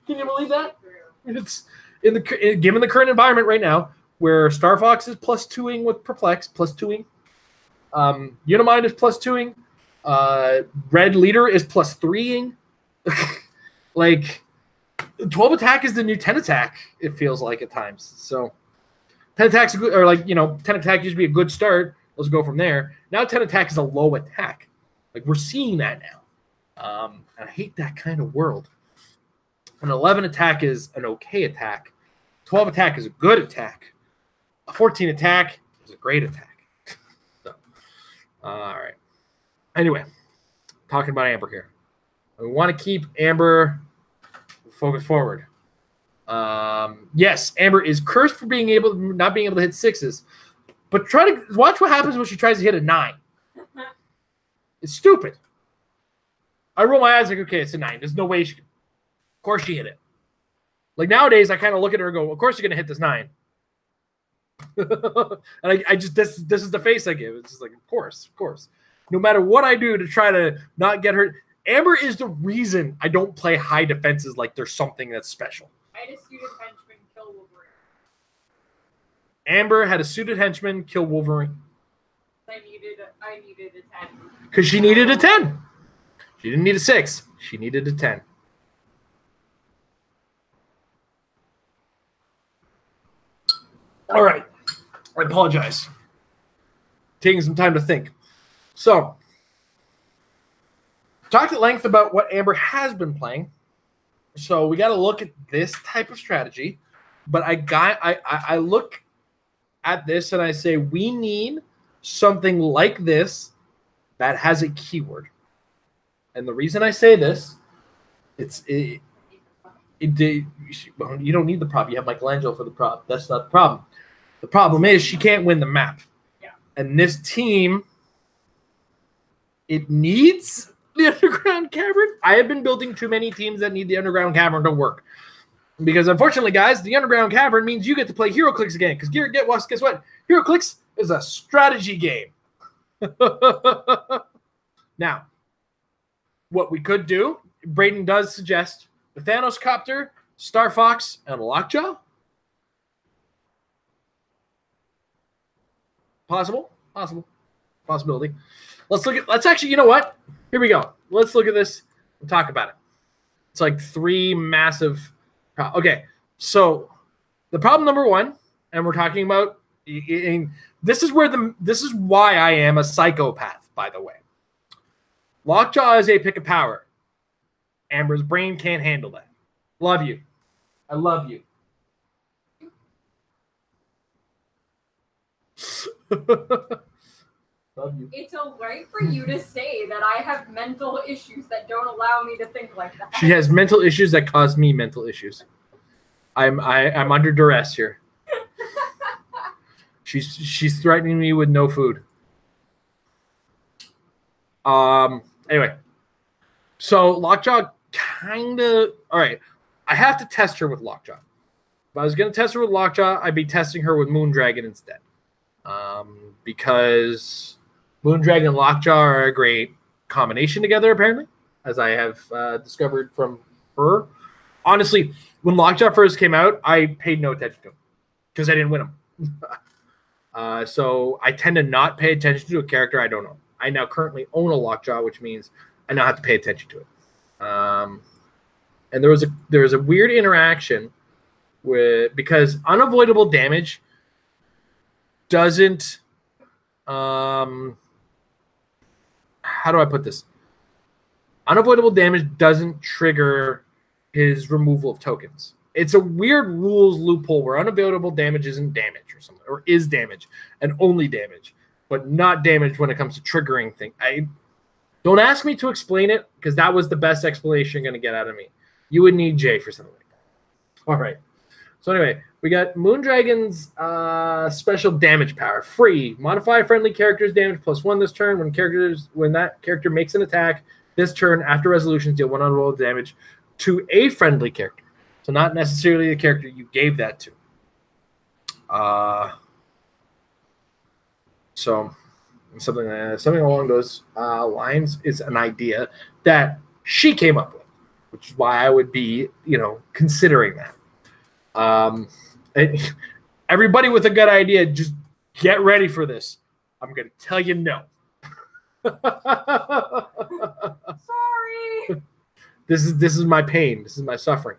you believe that? It's given the current environment right now, where Star Fox is +2ing with Perplex, +2ing. Unimind is +2ing. Red Leader is +3ing. Like 12 attack is the new 10 attack. It feels like at times. So 10 attack's a good, or 10 attack used to be a good start. Let's go from there. Now 10 attack is a low attack. Like we're seeing that now. And I hate that kind of world. An 11 attack is an okay attack. 12 attack is a good attack. A 14 attack is a great attack. So, all right. Anyway, talking about Amber here. We want to keep Amber focused forward. Yes, Amber is cursed for not being able to hit 6s. But try to watch what happens when she tries to hit a 9. It's stupid. I roll my eyes like, okay, it's a 9. There's no way she can. Of course she hit it. Like nowadays, I kind of look at her and go, of course you're going to hit this 9. And I just, this is the face I give. It's just like, of course. No matter what I do to try to not get hurt. Amber is the reason I don't play high defenses like there's something that's special. I had a suited henchman kill Wolverine. Amber had a suited henchman kill Wolverine. I needed a 10. Because she needed a 10. She didn't need a 6. She needed a 10. All right. I apologize. Taking some time to think. So, talked at length about what Amber has been playing. So we got to look at this type of strategy. But I look at this and I say we need something like this that has a keyword. And the reason I say this, you don't need the prop. You have Michelangelo for the prop. That's not the problem. The problem is she can't win the map. Yeah. And this team, it needs the underground cavern. I have been building too many teams that need the underground cavern to work. Because unfortunately, guys, the underground cavern means you get to play Heroclix again. Because guess what? Heroclix is a strategy game. Now, what we could do, Braden does suggest the Thanos Copter, Star Fox, and Lockjaw. Possibility. Let's actually, you know what? Here we go. Let's look at this and talk about it. It's like 3 massive. Okay, so the problem number 1, and we're talking about, this is why I am a psychopath, by the way. Lockjaw is a pick of power. Amber's brain can't handle that. Love you. I love you. Love you. It's all right for you to say that I have mental issues that don't allow me to think like that. She has mental issues that cause me mental issues. I'm under duress here. She's threatening me with no food. Anyway, so Lockjaw kind of all right. I have to test her with Lockjaw. If I was going to test her with Lockjaw, I'd be testing her with Moondragon instead, because Moondragon and Lockjaw are a great combination together. Apparently, as I have discovered from her. Honestly, when Lockjaw first came out, I paid no attention to him because I didn't win him. So I tend to not pay attention to a character I don't know. I now currently own a Lockjaw, which means I now have to pay attention to it. And there was a weird interaction because unavoidable damage doesn't how do I put this? Unavoidable damage doesn't trigger his removal of tokens. It's a weird rules loophole where unavoidable damage isn't damage or something, or is damage and only damage, but not damage when it comes to triggering things. Don't ask me to explain it because that was the best explanation you're going to get out of me. You would need Jay for something like that. All right. So anyway, we got Moondragon's special damage power. Free. Modify a friendly character's damage +1 this turn. When that character makes an attack this turn after resolutions, deal 1 unrolled damage to a friendly character. So not necessarily the character you gave that to. So something along those lines is an idea that she came up with, which is why I would be, considering that. Everybody with a good idea, just get ready for this. I'm going to tell you no. Sorry. This is my pain. This is my suffering.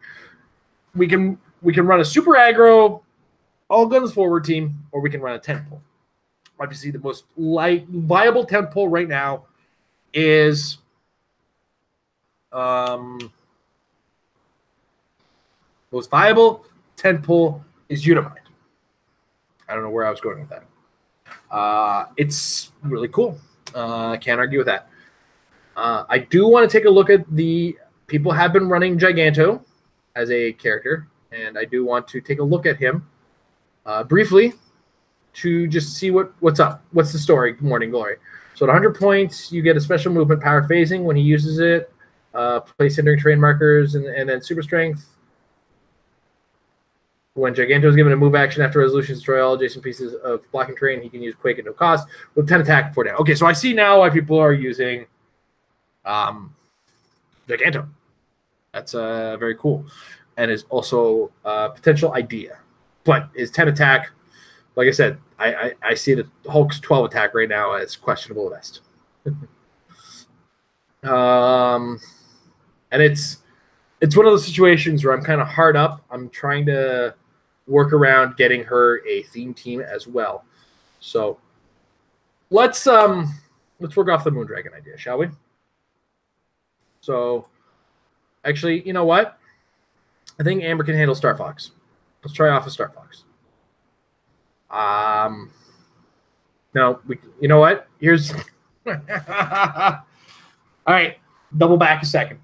We can run a super aggro, all guns forward team, or we can run a tent pole. Obviously, the most viable tent pole right now is most viable tent pole is Unimind. I don't know where I was going with that. It's really cool. I can't argue with that. I do want to take a look at people have been running Giganto as a character, and I do want to take a look at him briefly to just see what's up. What's the story? Morning Glory. So at 100 points, you get a special movement power phasing when he uses it. Place hindering terrain markers, and then super strength. When Giganto is given a move action after resolution, destroy all adjacent pieces of blocking terrain, he can use Quake at no cost with 10 attack, 4 down. Okay, so I see now why people are using Giganto. That's very cool, and is also a potential idea. But is 10 attack, like I said, I see the Hulk's 12 attack right now as questionable at best. And it's one of those situations where I'm kind of hard up. I'm trying to work around getting her a theme team as well. So let's work off the Moondragon idea, shall we? So actually, you know what? I think Amber can handle Star Fox. Let's try off a Star Fox. No, you know what? Here's all right. Double back a second.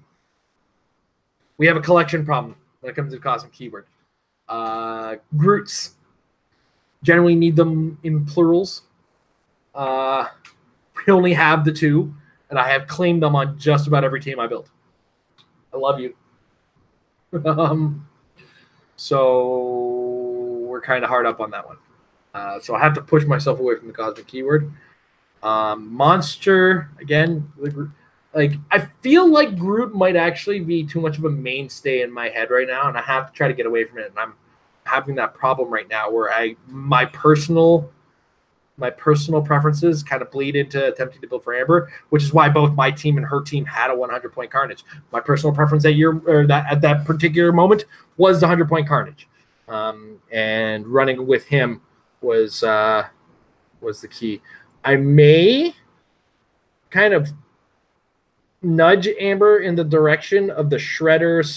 We have a collection problem when it comes to the cosmic keyword. Groots. Generally need them in plurals. We only have the 2, and I have claimed them on just about every team I built. I love you. So we're kind of hard up on that one. So I have to push myself away from the cosmic keyword. Monster, again, like I feel like Groot might actually be too much of a mainstay in my head right now, and I have to try to get away from it. And I'm having that problem right now where my personal preferences kind of bleed into attempting to build for Amber, which is why both my team and her team had a 100-point Carnage. My personal preference at that particular moment was the 100-point Carnage, and running with him was the key. I may kind of nudge Amber in the direction of the Shredder /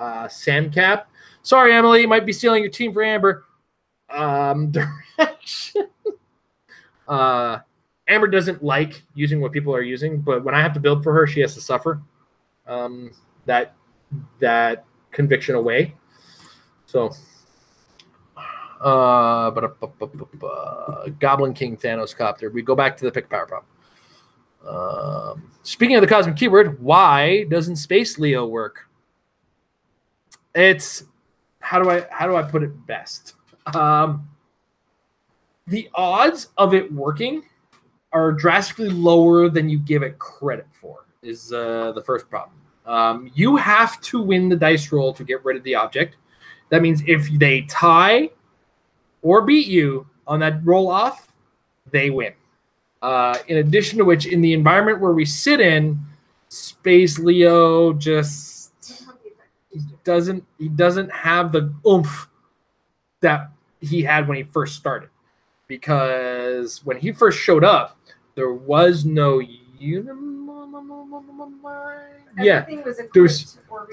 Sandcap. Sorry, Emily, you might be stealing your team for Amber. Direction. Amber doesn't like using what people are using, but when I have to build for her, she has to suffer that conviction away. So, Goblin King Thanos Copter. We go back to the pick power problem. Speaking of the cosmic keyword, why doesn't Space Leo work? It's how do I put it best? The odds of it working are drastically lower than you give it credit for. is the first problem. You have to win the dice roll to get rid of the object. That means if they tie or beat you on that roll off, they win. In addition to which, in the environment where we sit in, Space Leo just doesn't have the oomph that he had when he first started. Because when he first showed up, there was no Everything was equipped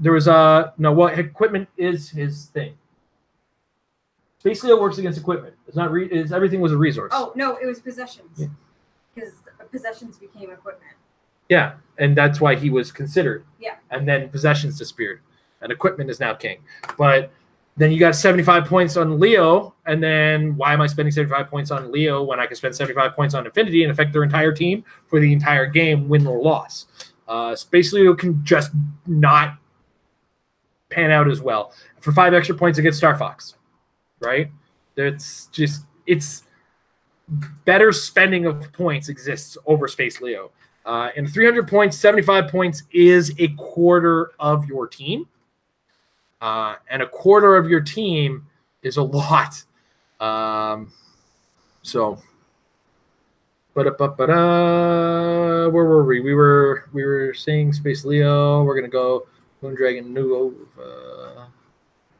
there was no, what equipment is his thing. Space Leo works against equipment. It's not everything was a resource. Oh no, it was possessions. Because possessions became equipment. Yeah, and that's why he was considered. Yeah. And then possessions disappeared, and equipment is now king. But then you got 75 points on Leo, and then why am I spending 75 points on Leo when I can spend 75 points on Infinity and affect their entire team for the entire game, win or loss? Space Leo can just not pan out as well. For 5 extra points against Star Fox, right? It's better spending of points exists over Space Leo. And 300 points, 75 points is a quarter of your team. And a quarter of your team is a lot. Where were we? We were saying Space Leo. We're gonna go Moondragon, Nova.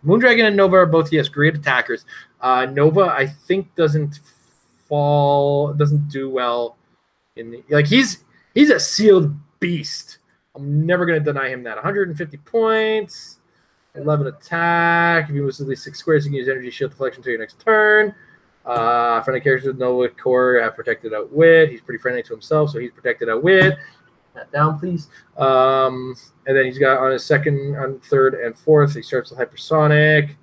Moondragon and Nova are both great attackers. Nova, I think, doesn't do well in the he's a sealed beast. I'm never gonna deny him that. 150 points. 11 attack. If he moves at least 6 squares, you can use energy shield deflection until your next turn. Friendly characters with Nova core have protected outwit. He's pretty friendly to himself, so he's protected outwit. That down, please. And then he's got on his second, on third, and fourth. He starts with hypersonic.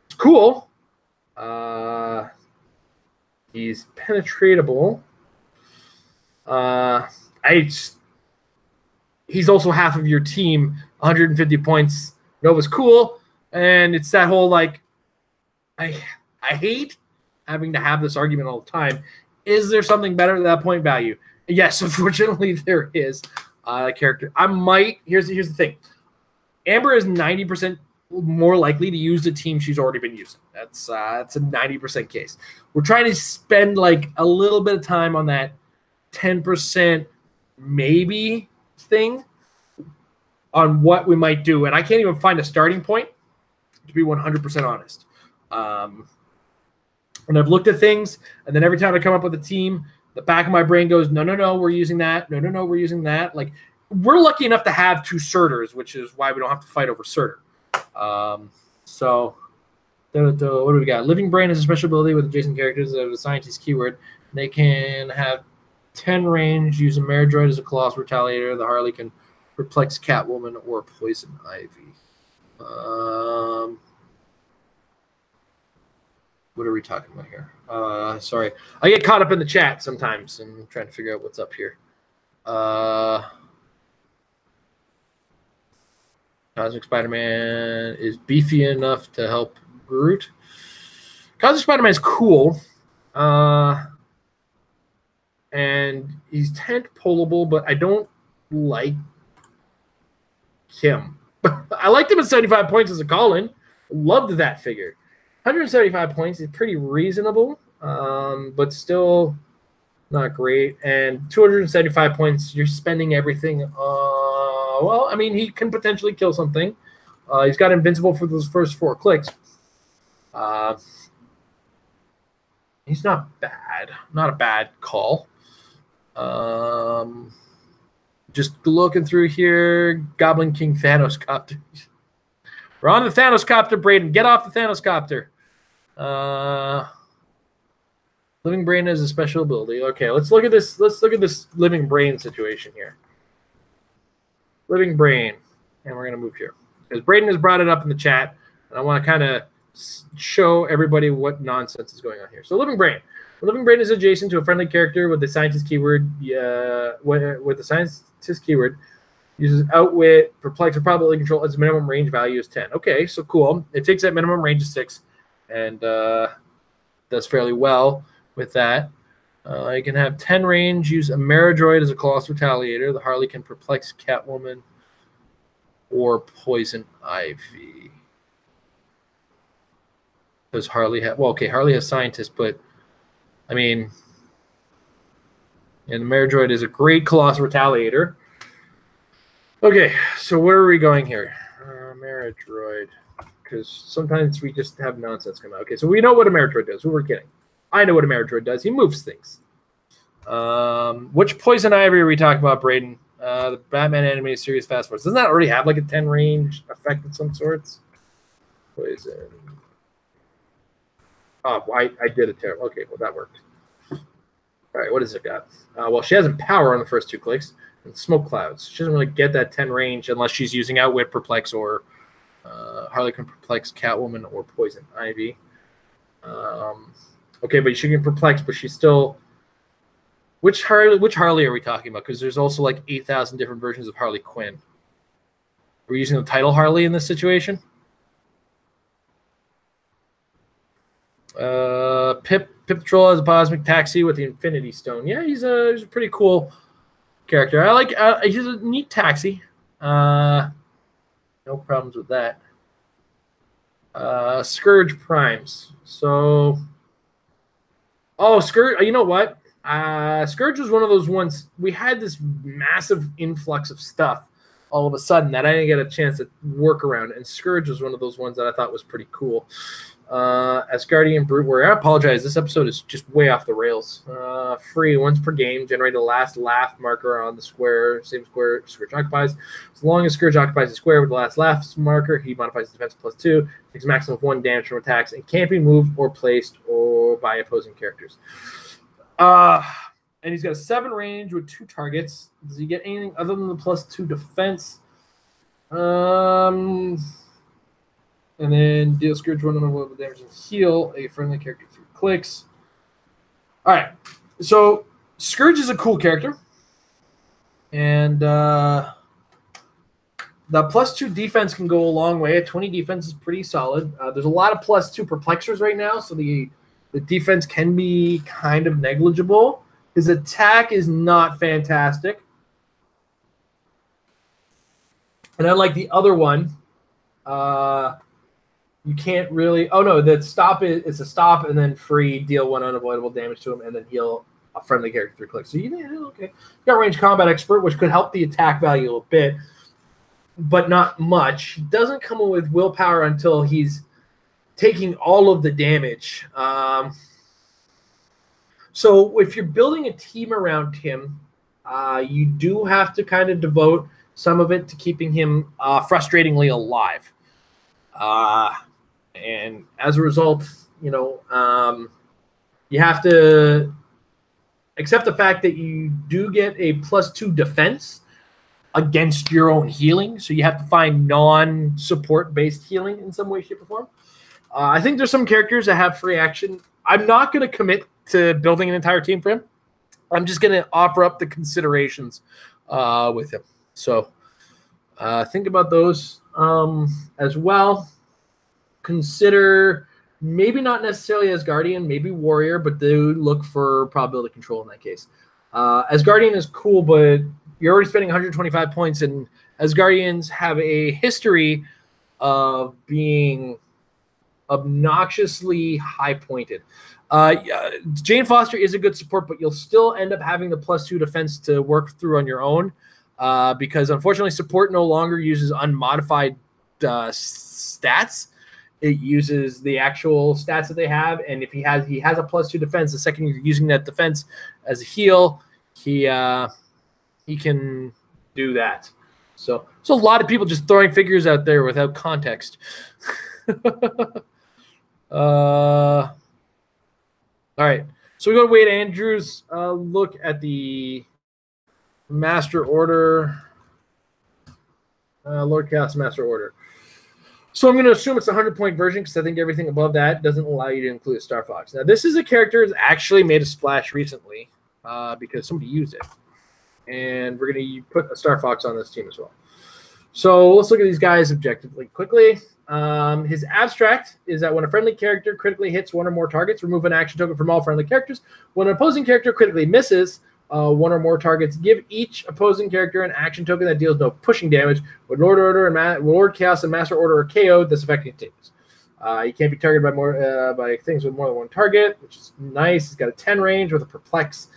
It's cool. He's penetratable. He's also half of your team. 150 points. Nova's cool, and it's that whole I hate having to have this argument all the time. Is there something better than that point value? Yes, unfortunately there is. Character. Here's the thing. Amber is 90% more likely to use the team she's already been using. That's a 90% case. We're trying to spend a little bit of time on that 10% maybe thing on what we might do. And I can't even find a starting point, to be 100% honest. And I've looked at things, and then every time I come up with a team, the back of my brain goes, no, we're using that. No, we're using that. We're lucky enough to have 2 Surters, which is why we don't have to fight over Surtur. What do we got? Living Brain has a special ability with adjacent characters that have a scientist keyword. They can have 10 range, use a Maridroid as a Colossal Retaliator. The Harley can perplex Catwoman or Poison Ivy. What are we talking about here? Sorry. I get caught up in the chat sometimes and I'm trying to figure out what's up here. Cosmic Spider-Man is beefy enough to help Groot. Cosmic Spider-Man is cool. And he's tent pullable, but I don't like him. I liked him at 75 points as a call-in. Loved that figure. 175 points is pretty reasonable, but still not great. And 275 points, you're spending everything. Well, I mean, he can potentially kill something. He's got invincible for those first 4 clicks. He's not bad. Not a bad call. Just looking through here, Goblin King Thanos Copter. We're on the Thanos Copter, Braden. Get off the Thanos Copter. Living Brain has a special ability. Okay, let's look at this. Let's look at this Living Brain situation here. Living Brain, and we're gonna move here because Braden has brought it up in the chat, and I want to kind of show everybody what nonsense is going on here. So Living Brain. Living Brain is adjacent to a friendly character with the scientist keyword. With the scientist keyword, uses outwit, perplex, or probability control. Its minimum range value is 10. Okay, so cool. It takes that minimum range of 6, and does fairly well with that. You can have 10 range, use a Maridroid as a Colossal Retaliator. The Harley can perplex Catwoman or poison Ivy. Does Harley have... Well, okay, Harley has Scientist, but, I mean... And the Maridroid is a great Colossal Retaliator. Okay, so where are we going here? Maridroid. Because sometimes we just have nonsense come out. Okay, so we know what a Maridroid does. Who we're kidding. I know what a Maridroid does. He moves things. Which poison ivy are we talking about, Braden? The Batman animated series Fast Force. Doesn't that already have like a 10 range effect of some sorts? Poison. Oh, I did it terrible. Okay, well, that worked. All right, what has it got? Well, she has Empower on the first 2 clicks and Smoke Clouds. She doesn't really get that 10 range unless she's using Outwit, Perplex, or Harley can Perplex Catwoman or Poison Ivy. Okay, but she can Perplex, but she's still... Which Harley are we talking about? Because there's also like 8,000 different versions of Harley Quinn. We're using the title Harley in this situation. Pip Patrol has a Cosmic Taxi with the Infinity Stone. Yeah, he's a pretty cool character. I like. He's a neat taxi. No problems with that. Scourge Primes. So, Scourge. You know what? Scourge was one of those ones. We had this massive influx of stuff all of a sudden that I didn't get a chance to work around, and Scourge was one of those ones that I thought was pretty cool. Asgardian Brute Warrior. I apologize. This episode is just way off the rails. Free once per game. Generate the last laugh marker on the square. Same square Scourge occupies. As long as Scourge occupies the square with the last laugh marker, he modifies the defense +2. Takes a maximum of 1 damage from attacks and can't be moved or placed or by opposing characters. And he's got a 7 range with 2 targets. Does he get anything other than the +2 defense? And then deal Scourge 1 unavoidable damage and heal a friendly character 3 clicks. All right. So Scourge is a cool character. And the +2 defense can go a long way. A 20 defense is pretty solid. There's a lot of +2 perplexers right now, so the defense can be kind of negligible. His attack is not fantastic. And unlike the other one, you can't really... Oh, no, the stop is a stop and then free, deal 1 unavoidable damage to him, and then heal a friendly character 3 clicks. So, okay. You got Range Combat Expert, which could help the attack value a little bit, but not much. He doesn't come in with willpower until he's taking all of the damage. So if you're building a team around him, you do have to kind of devote some of it to keeping him frustratingly alive. And as a result, you have to accept the fact that you do get a +2 defense against your own healing. So you have to find non-support based healing in some way, shape, or form. I think there's some characters that have free action. I'm not going to commit to building an entire team for him. I'm just going to offer up the considerations with him. So think about those as well. Consider maybe not necessarily Asgardian, maybe Warrior, but do look for probability control in that case. Asgardian is cool, but you're already spending 125 points, and Asgardians have a history of being obnoxiously high-pointed. Jane Foster is a good support, but you'll still end up having the +2 defense to work through on your own because, unfortunately, support no longer uses unmodified stats. It uses the actual stats that they have, and if he has a +2 defense, the second you're using that defense as a heal, he can do that. So a lot of people just throwing figures out there without context. All right, so we go to Wade Andrews. Look at the Master Order, Lord Chaos Master Order. So I'm going to assume it's a 100-point version because I think everything above that doesn't allow you to include a Star Fox. Now, this is a character that's actually made a splash recently because somebody used it. And we're going to put a Star Fox on this team as well. So let's look at these guys objectively quickly. His abstract is that when a friendly character critically hits one or more targets, remove an action token from all friendly characters. When an opposing character critically misses one or more targets, give each opposing character an action token that deals no pushing damage. When Lord Order and Lord Chaos and Master Order are KO'd, this effect continues. You can't be targeted by things with more than one target, which is nice. He's got a 10 range with a perplex.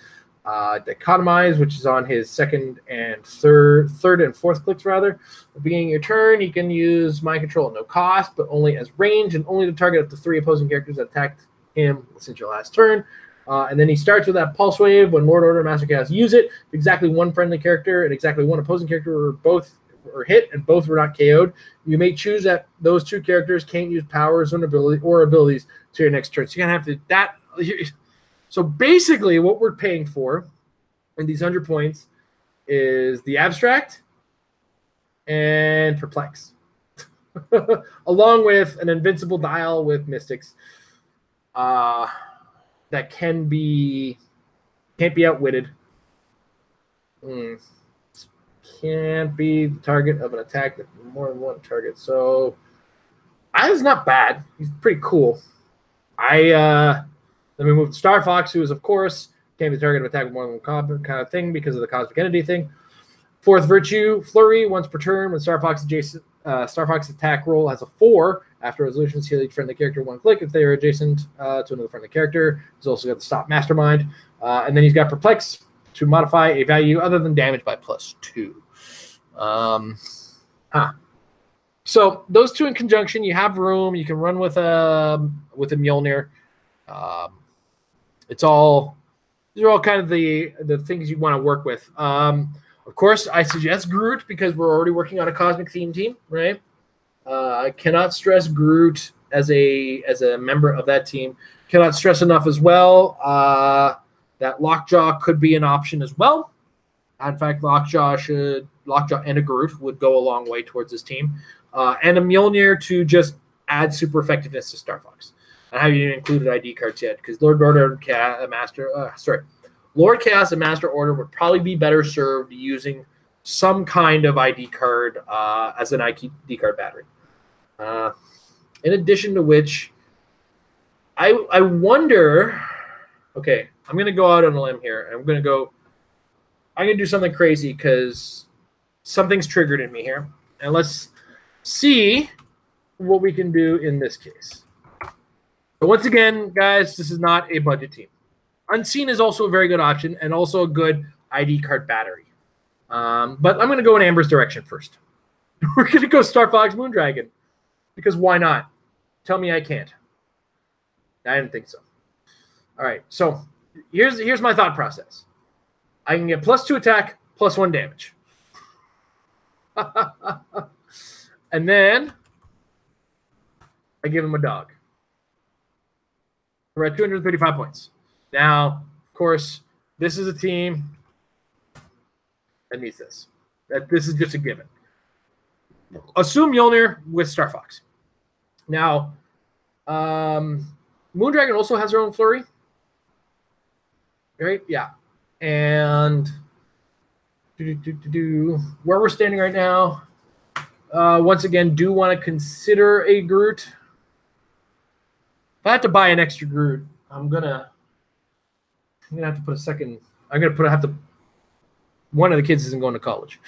Dichotomize, which is on his third and fourth clicks rather. At the beginning of your turn, you can use mind control at no cost, but only as range and only to target up to 3 opposing characters that attacked him since your last turn. And then he starts with that pulse wave. When Lord Order and Master Chaos use it, exactly one friendly character and exactly one opposing character were hit and both were not KO'd. You may choose that those 2 characters can't use powers or abilities to your next turn. So you're gonna have to So basically what we're paying for in these 100 points is the abstract and perplex, along with an invincible dial with mystics that can't be outwitted. Can't be the target of an attack with more than one target. So that is not bad. He's pretty cool. Then we move to Star Fox, who is, of course, can't be the target of attack with more than one kind of thing because of the cosmic entity thing. Fourth virtue, Flurry, once per turn. When Star Fox attack roll has a 4, after resolution, heal each friendly character 1 click if they are adjacent to another friendly character. He's also got the Stop Mastermind. And then he's got Perplex to modify a value other than damage by +2. So those 2 in conjunction, you have room. You can run with a Mjolnir. These are all kind of the things you want to work with. Of course, I suggest Groot because we're already working on a cosmic theme team, right? I cannot stress Groot as a member of that team. Cannot stress enough as well that Lockjaw could be an option as well. In fact, Lockjaw and a Groot would go a long way towards this team, and a Mjolnir to just add super effectiveness to Star Fox. I haven't even included ID cards yet because Lord Chaos and Master Order would probably be better served using some kind of ID card as an ID card battery. In addition to which, I wonder. Okay, I'm gonna go out on a limb here. I'm gonna do something crazy because something's triggered in me here, and let's see what we can do in this case. But once again, guys, this is not a budget team. Unseen is also a very good option and also a good ID card battery. But I'm going to go in Amber's direction first. We're going to go Star Fox Moondragon because why not? Tell me I can't. I didn't think so. All right, so here's my thought process. I can get +2 attack, +1 damage. And then I give him a dog. We're at 235 points. Now, of course, this is a team that needs this. This is just a given. Assume Mjolnir with Star Fox. Now, Moondragon also has her own flurry. Right? Yeah. And where we're standing right now, once again, do want to consider a Groot. If I have to buy an extra Groot, I'm gonna have to put a second. One of the kids isn't going to college.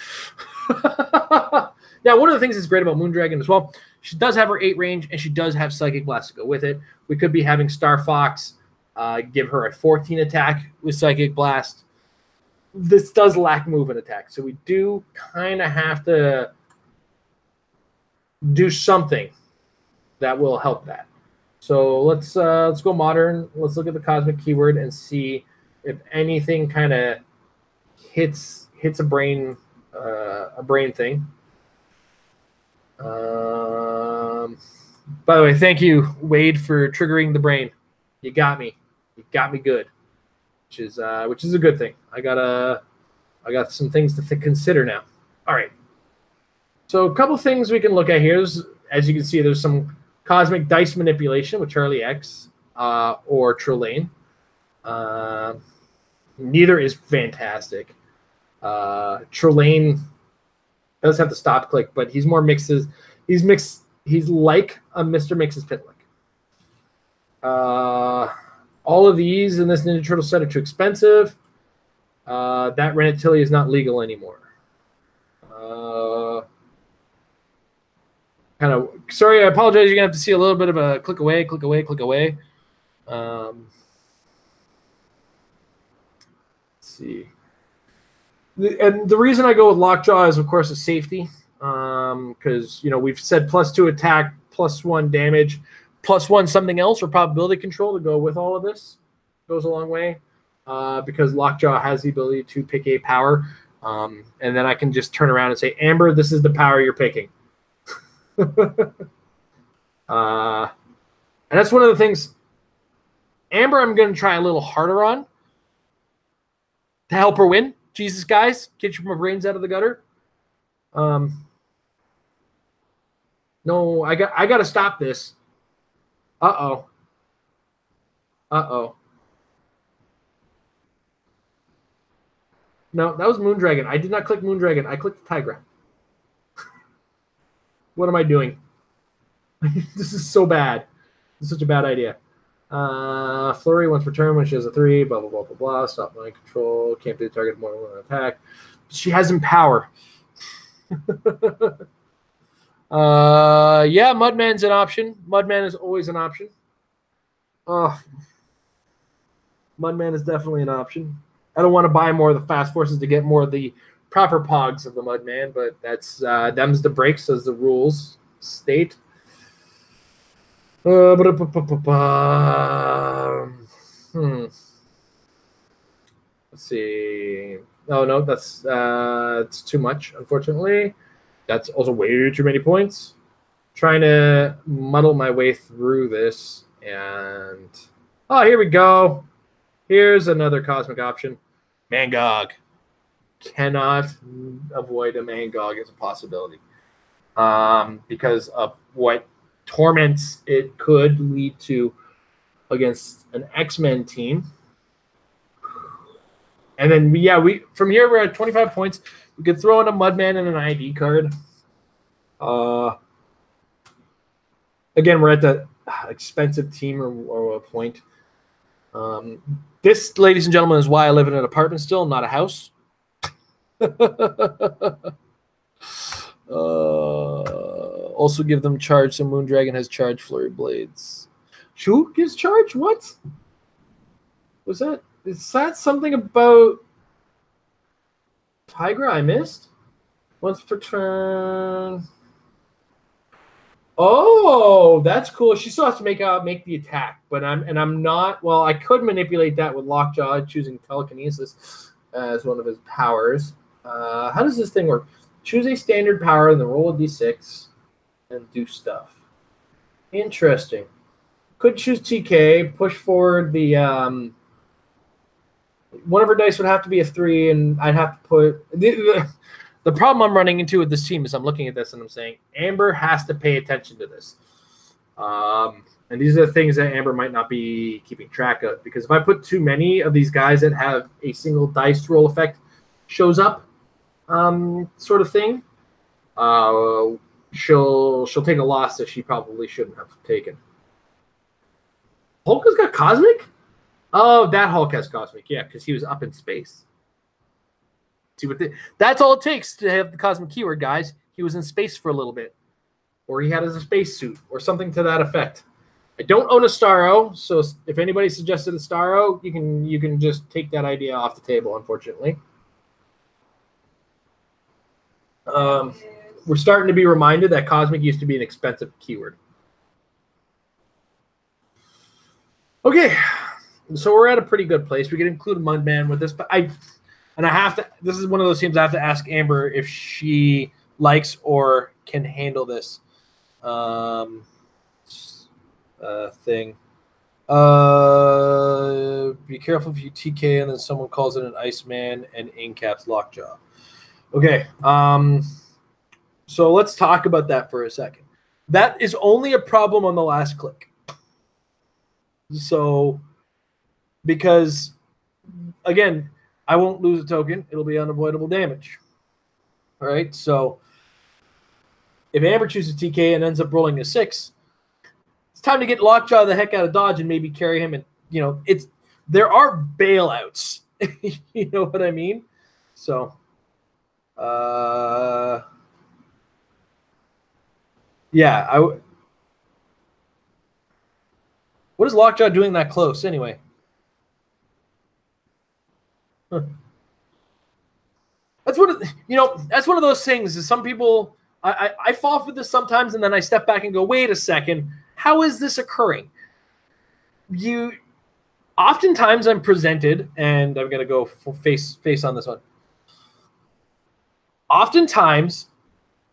Now, one of the things that's great about Moondragon as well, she does have her 8 range, and she does have Psychic Blast to go with it. We could be having Star Fox give her a 14 attack with Psychic Blast. This does lack move and attack, so we do kind of have to do something that will help that. So let's go modern. Let's look at the cosmic keyword and see if anything kind of hits a brain thing. By the way, thank you, Wade, for triggering the brain. You got me. You got me good, which is a good thing. I got some things to consider now. All right. So a couple things we can look at here. As you can see, there's some cosmic dice manipulation with Charlie X or Trelane. Neither is fantastic. Trelane does have the stop click, but he's more mixes. He's mixed He's like a Mr. Mix's Pitlick. All of these in this Ninja Turtle set are too expensive. That Ranetilli is not legal anymore. Kind of sorry, I apologize. You're gonna have to see a little bit of a click away, click away, click away. Let's see. And the reason I go with Lockjaw is, of course, a safety. Because we've said +2 attack, +1 damage, +1 something else or probability control to go with all of this. Goes a long way. Because Lockjaw has the ability to pick a power. And then I can just turn around and say, Amber, this is the power you're picking. And that's one of the things. Amber, I'm going to try a little harder on to help her win. Jesus, guys, get your brains out of the gutter. No, I got to stop this. Uh-oh. Uh-oh. No, that was Moondragon. I did not click Moondragon. I clicked the Tigra. What am I doing? This is so bad. This is such a bad idea. Flurry once per turn when she has a 3. Blah, blah, blah, blah, blah. Stop mind control. Can't be the target more than one attack. She has Empower. Yeah, Mudman's an option. Mudman is always an option. Mudman is definitely an option. I don't want to buy more of the fast forces to get more of the proper pogs of the Mudman, but that's them's the breaks as the rules state. Let's see. Oh no, that's it's too much, unfortunately. That's also way too many points. Trying to muddle my way through this, and here we go. Here's another cosmic option. Mangog. Cannot avoid a Mangog as a possibility. Because of what torments it could lead to against an X-Men team. And then, we from here, we're at 25 points. We could throw in a Mudman and an ID card. Again, we're at the expensive team or a point. This, ladies and gentlemen, is why I live in an apartment still, not a house. Also give them charge, so Moondragon has charge Flurry Blades. Who gives charge? What? Was that? Is that something about Tigra I missed? Once per turn. Oh, that's cool. She still has to make the attack, but I'm not. Well, I could manipulate that with Lockjaw, choosing telekinesis as one of his powers. How does this thing work? Choose a standard power and then roll a d6 and do stuff. Interesting. Could choose TK, push forward the one of her dice would have to be a 3, and I'd have to put the problem I'm running into with this team is I'm looking at this and I'm saying Amber has to pay attention to this. And these are the things that Amber might not be keeping track of, because if I put too many of these guys that have a single dice roll effect shows up, sort of thing, she'll take a loss that she probably shouldn't have taken. Hulk has got Cosmic? Oh, that Hulk has Cosmic, yeah, because he was up in space. See what that's all it takes to have the Cosmic keyword, guys. He was in space for a little bit, or he had a spacesuit, or something to that effect. I don't own a Starro, so if anybody suggested a Starro, you can just take that idea off the table. Unfortunately, we're starting to be reminded that Cosmic used to be an expensive keyword. Okay, so we're at a pretty good place. We can include Mudman with this, but I have to. This is one of those teams I have to ask Amber if she likes or can handle this thing. Be careful if you TK and then someone calls it an Iceman and Incaps Lockjaw. Okay, so let's talk about that for a second. That is only a problem on the last click. So, because, again, I won't lose a token. It'll be unavoidable damage. All right, so If Amber chooses TK and ends up rolling a 6, it's time to get Lockjaw the heck out of Dodge and maybe carry him. And, there are bailouts. You know what I mean? So, yeah. What is Lockjaw doing that close anyway? Huh. That's one of those things. Is some people I fall for this sometimes, and then I step back and go, wait a second, how is this occurring? Oftentimes I'm presented, and I'm gonna go face on this one. Oftentimes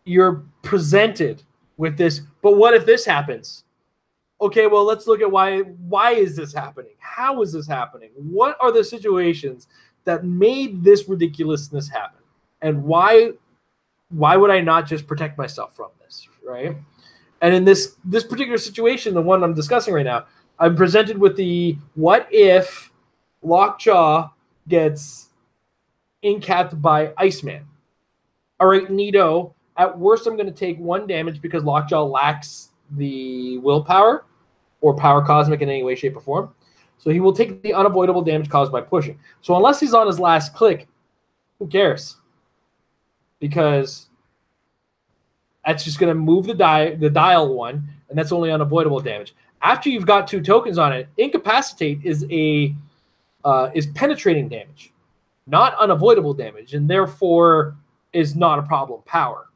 you're presented with this, but what if this happens? Okay, well, let's look at why is this happening? How is this happening? What are the situations that made this ridiculousness happen? And why would I not just protect myself from this, right? And in this particular situation, the one I'm discussing right now, I'm presented with the what if Lockjaw gets incapped by Iceman. All right, neato. At worst, I'm going to take 1 damage because Lockjaw lacks the willpower or power cosmic in any way, shape, or form. So he will take the unavoidable damage caused by pushing. So unless he's on his last click, who cares? Because that's just going to move the dial 1, and that's only unavoidable damage. After you've got 2 tokens on it, incapacitate is penetrating damage, not unavoidable damage, and therefore is not a problem power.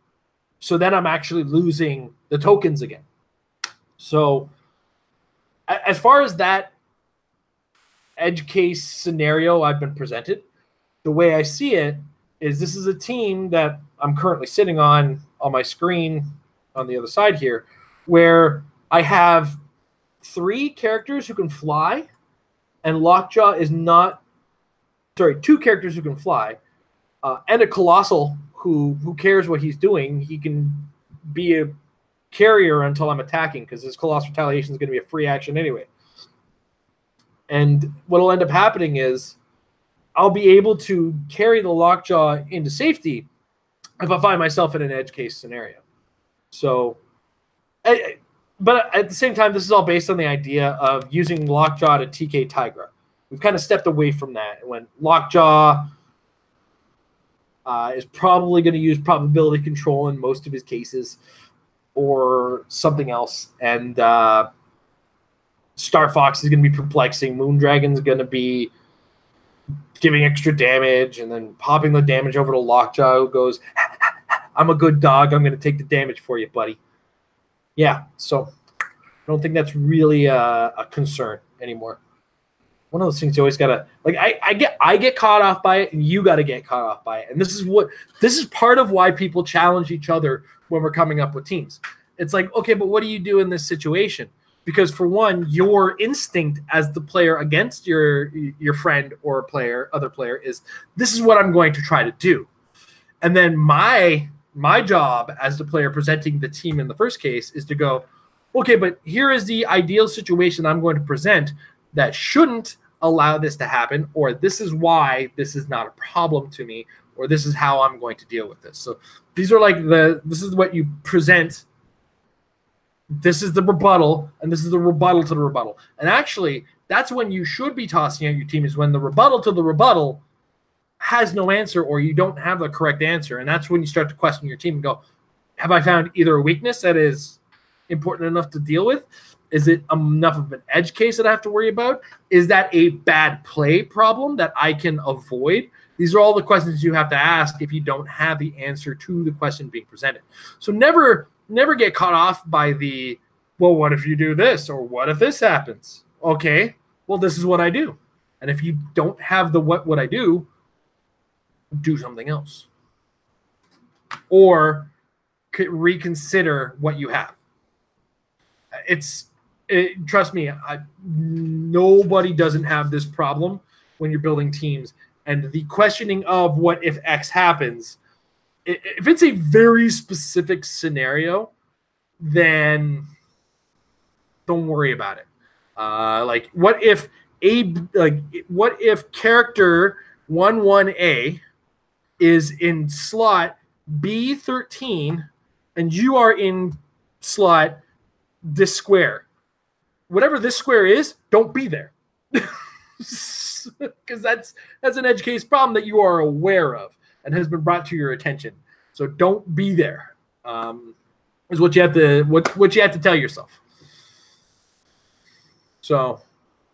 So then I'm actually losing the tokens again. So as far as that edge case scenario I've been presented, the way I see it is this is a team that I'm currently sitting on my screen on the other side here, where I have 3 characters who can fly, and Lockjaw is not – 2 characters who can fly, and a Colossal who cares what he's doing. He can be a carrier until I'm attacking because his Colossal Retaliation is going to be a free action anyway. And what will end up happening is I'll be able to carry the Lockjaw into safety if I find myself in an edge case scenario. So, but at the same time, this is all based on the idea of using Lockjaw to TK Tigra. We've kind of stepped away from that. When Lockjaw is probably going to use probability control in most of his cases or something else. And Star Fox is going to be perplexing. Moondragon's going to be giving extra damage and then popping the damage over to Lockjaw, who goes, I'm a good dog. I'm going to take the damage for you, buddy. Yeah, so I don't think that's really a concern anymore. One of those things you always gotta like. I get caught off by it, and you got to get caught off by it. And this is part of why people challenge each other when we're coming up with teams. It's like, okay, but what do you do in this situation? Because for one, your instinct as the player against your friend or other player is, this is what I'm going to try to do. And then my job as the player presenting the team in the first case is to go, okay, but here is the ideal situation I'm going to present that shouldn't allow this to happen, or this is why this is not a problem to me, or this is how I'm going to deal with this. So these are like this is what you present. This is the rebuttal, and this is the rebuttal to the rebuttal. And actually, that's when you should be tossing out your team, is when the rebuttal to the rebuttal has no answer, or you don't have the correct answer. And that's when you start to question your team and go, have I found either a weakness that is important enough to deal with? Is it enough of an edge case that I have to worry about? Is that a bad play problem that I can avoid? These are all the questions you have to ask if you don't have the answer to the question being presented. So never get caught off by the, well, what if you do this? Or what if this happens? Okay, well, this is what I do. And if you don't have the what I do something else. Or reconsider what you have. Trust me, nobody doesn't have this problem when you're building teams. And the questioning of what if X happens, if it's a very specific scenario, then don't worry about it. Like what if character 11A is in slot B13 and you are in slot this square. Whatever this square is, don't be there. Because that's an edge case problem that you are aware of and has been brought to your attention. So don't be there. Is what you have to tell yourself. So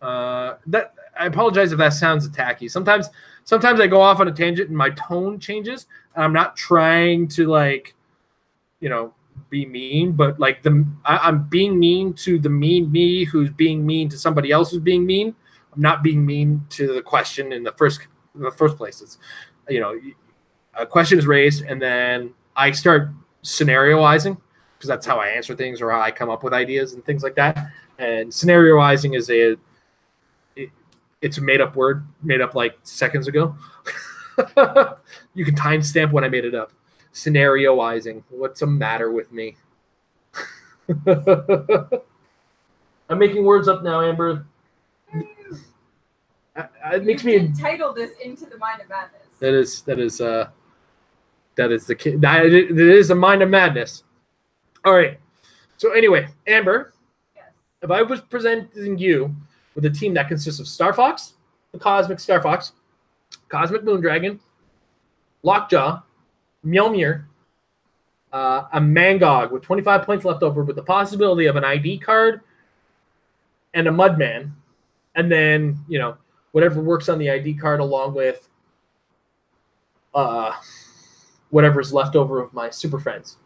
that I apologize if that sounds attacky. Sometimes I go off on a tangent and my tone changes, and I'm not trying to be mean, but I'm being mean to the mean me who's being mean to somebody else who's being mean. I'm not being mean to the question in the first place. It's a question is raised and then I start scenarioizing because that's how I answer things or how I come up with ideas and things like that. And scenarioizing is it's a made up word, made up like seconds ago. You can timestamp when I made it up. Scenarioizing. What's the matter with me? I'm making words up now, Amber. It makes me title this Into the Mind of Madness. That is a mind of madness. All right. So anyway, Amber, yes. If I was presenting you with a team that consists of Star Fox, the Cosmic Star Fox, Cosmic Moondragon, Lockjaw, Mjolnir, a Mangog with 25 points left over with the possibility of an ID card and a Mudman, and then, whatever works on the ID card along with whatever's left over of my Super Friends.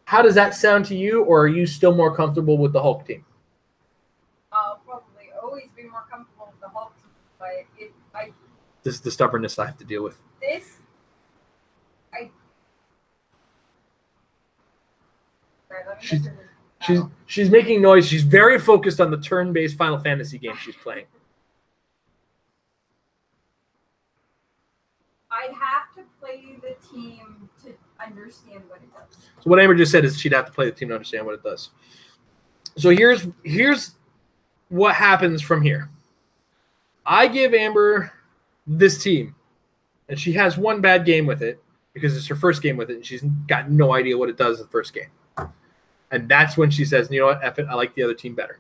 How does that sound to you, or are you still more comfortable with the Hulk team? I'll probably always be more comfortable with the Hulk team, but this is the stubbornness I have to deal with. She's making noise. She's very focused on the turn-based Final Fantasy game she's playing. I'd have to play the team to understand what it does. So what Amber just said is she'd have to play the team to understand what it does. So here's what happens from here. I give Amber this team, and she has one bad game with it because it's her first game with it, and she's got no idea what it does the first game. And that's when she says, you know what, F it, I like the other team better.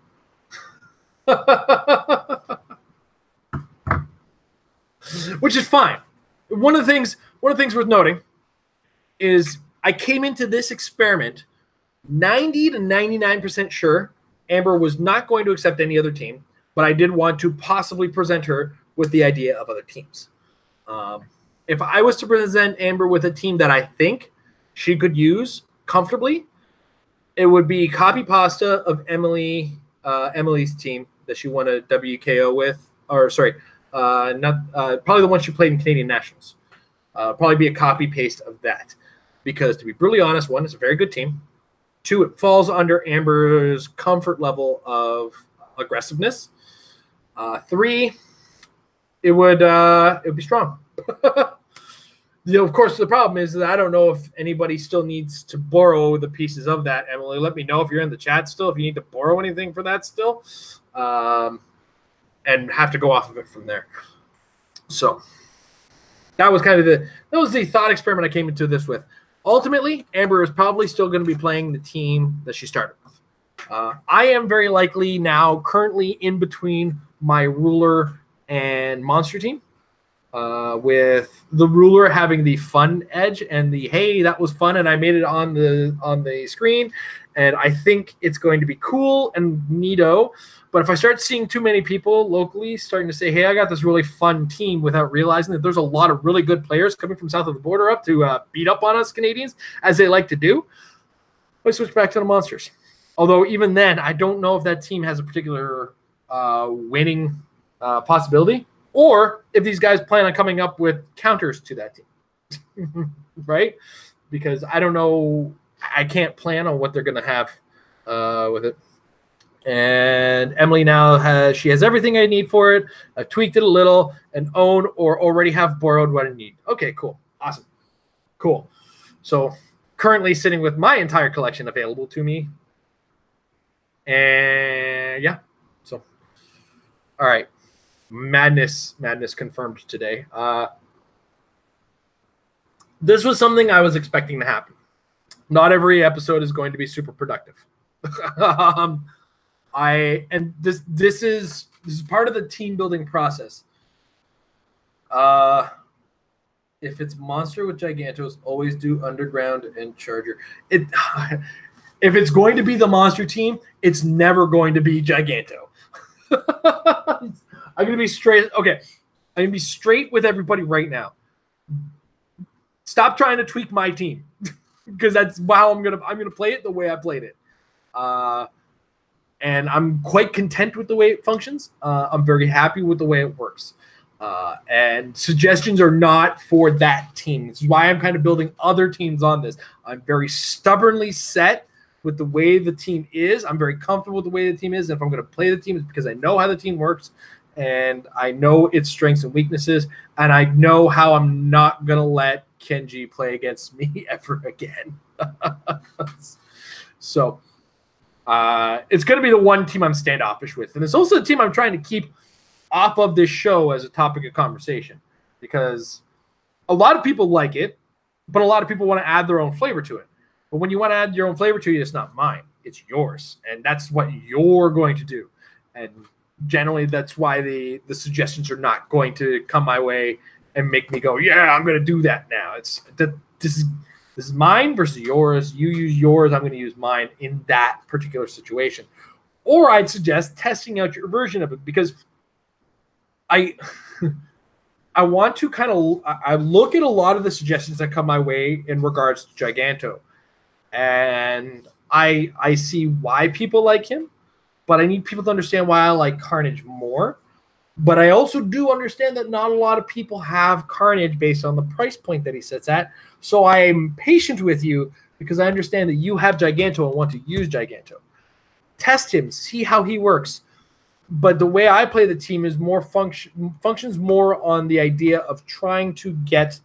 Which is fine. One of the things worth noting is I came into this experiment 90 to 99% sure Amber was not going to accept any other team, but I did want to possibly present her with the idea of other teams. If I was to present Amber with a team that I think she could use comfortably, it would be copy pasta of Emily's team that she won a WKO with, or sorry, probably the one she played in Canadian Nationals. Probably be a copy paste of that, because to be brutally honest, one, it's a very good team. Two, it falls under Amber's comfort level of aggressiveness. Three, it would be strong. Of course, the problem is that I don't know if anybody still needs to borrow the pieces of that. Emily, let me know if you're in the chat still, if you need to borrow anything for that still, and have to go off of it from there. So that was kind of the thought experiment I came into this with. Ultimately, Amber is probably still going to be playing the team that she started with. I am very likely now currently in between my ruler and monster team. With the ruler having the fun edge and the hey, that was fun and I made it on the screen, and I think it's going to be cool and neato. But if I start seeing too many people locally starting to say, hey, I got this really fun team, without realizing that there's a lot of really good players coming from south of the border up to beat up on us Canadians, as they like to do, I switch back to the monsters. Although even then, I don't know if that team has a particular winning possibility, or if these guys plan on coming up with counters to that team, right? Because I don't know. I can't plan on what they're going to have with it. And Emily now has everything I need for it. I've tweaked it a little and own or already have borrowed what I need. Okay, cool. Awesome. Cool. So currently sitting with my entire collection available to me. And yeah, so all right. Madness confirmed today. This was something I was expecting to happen. Not every episode is going to be super productive. This is part of the team building process. If it's monster with Gigantos, always do underground and charger. If it's going to be the monster team, it's never going to be Giganto. I'm gonna be straight. Okay, I'm gonna be straight with everybody right now. Stop trying to tweak my team, because that's how I'm gonna play it the way I played it. And I'm quite content with the way it functions. I'm very happy with the way it works. And suggestions are not for that team. This is why I'm kind of building other teams on this. I'm very stubbornly set with the way the team is. I'm very comfortable with the way the team is. And if I'm going to play the team, it's because I know how the team works, and I know its strengths and weaknesses, and I know how I'm not going to let Kenji play against me ever again. So it's going to be the one team I'm standoffish with. And it's also the team I'm trying to keep off of this show as a topic of conversation, because a lot of people like it, but a lot of people want to add their own flavor to it. But when you want to add your own flavor to it, it's not mine. It's yours. And that's what you're going to do. And generally, that's why the suggestions are not going to come my way and make me go, yeah, I'm going to do that now. This is mine versus yours. You use yours. I'm going to use mine in that particular situation. Or I'd suggest testing out your version of it, because I want to I look at a lot of the suggestions that come my way in regards to Giganto, and I see why people like him, but I need people to understand why I like Carnage more. But I also do understand that not a lot of people have Carnage based on the price point that he sits at. So I am patient with you because I understand that you have Giganto and want to use Giganto. Test him, see how he works. But the way I play the team is more functions more on the idea of trying to get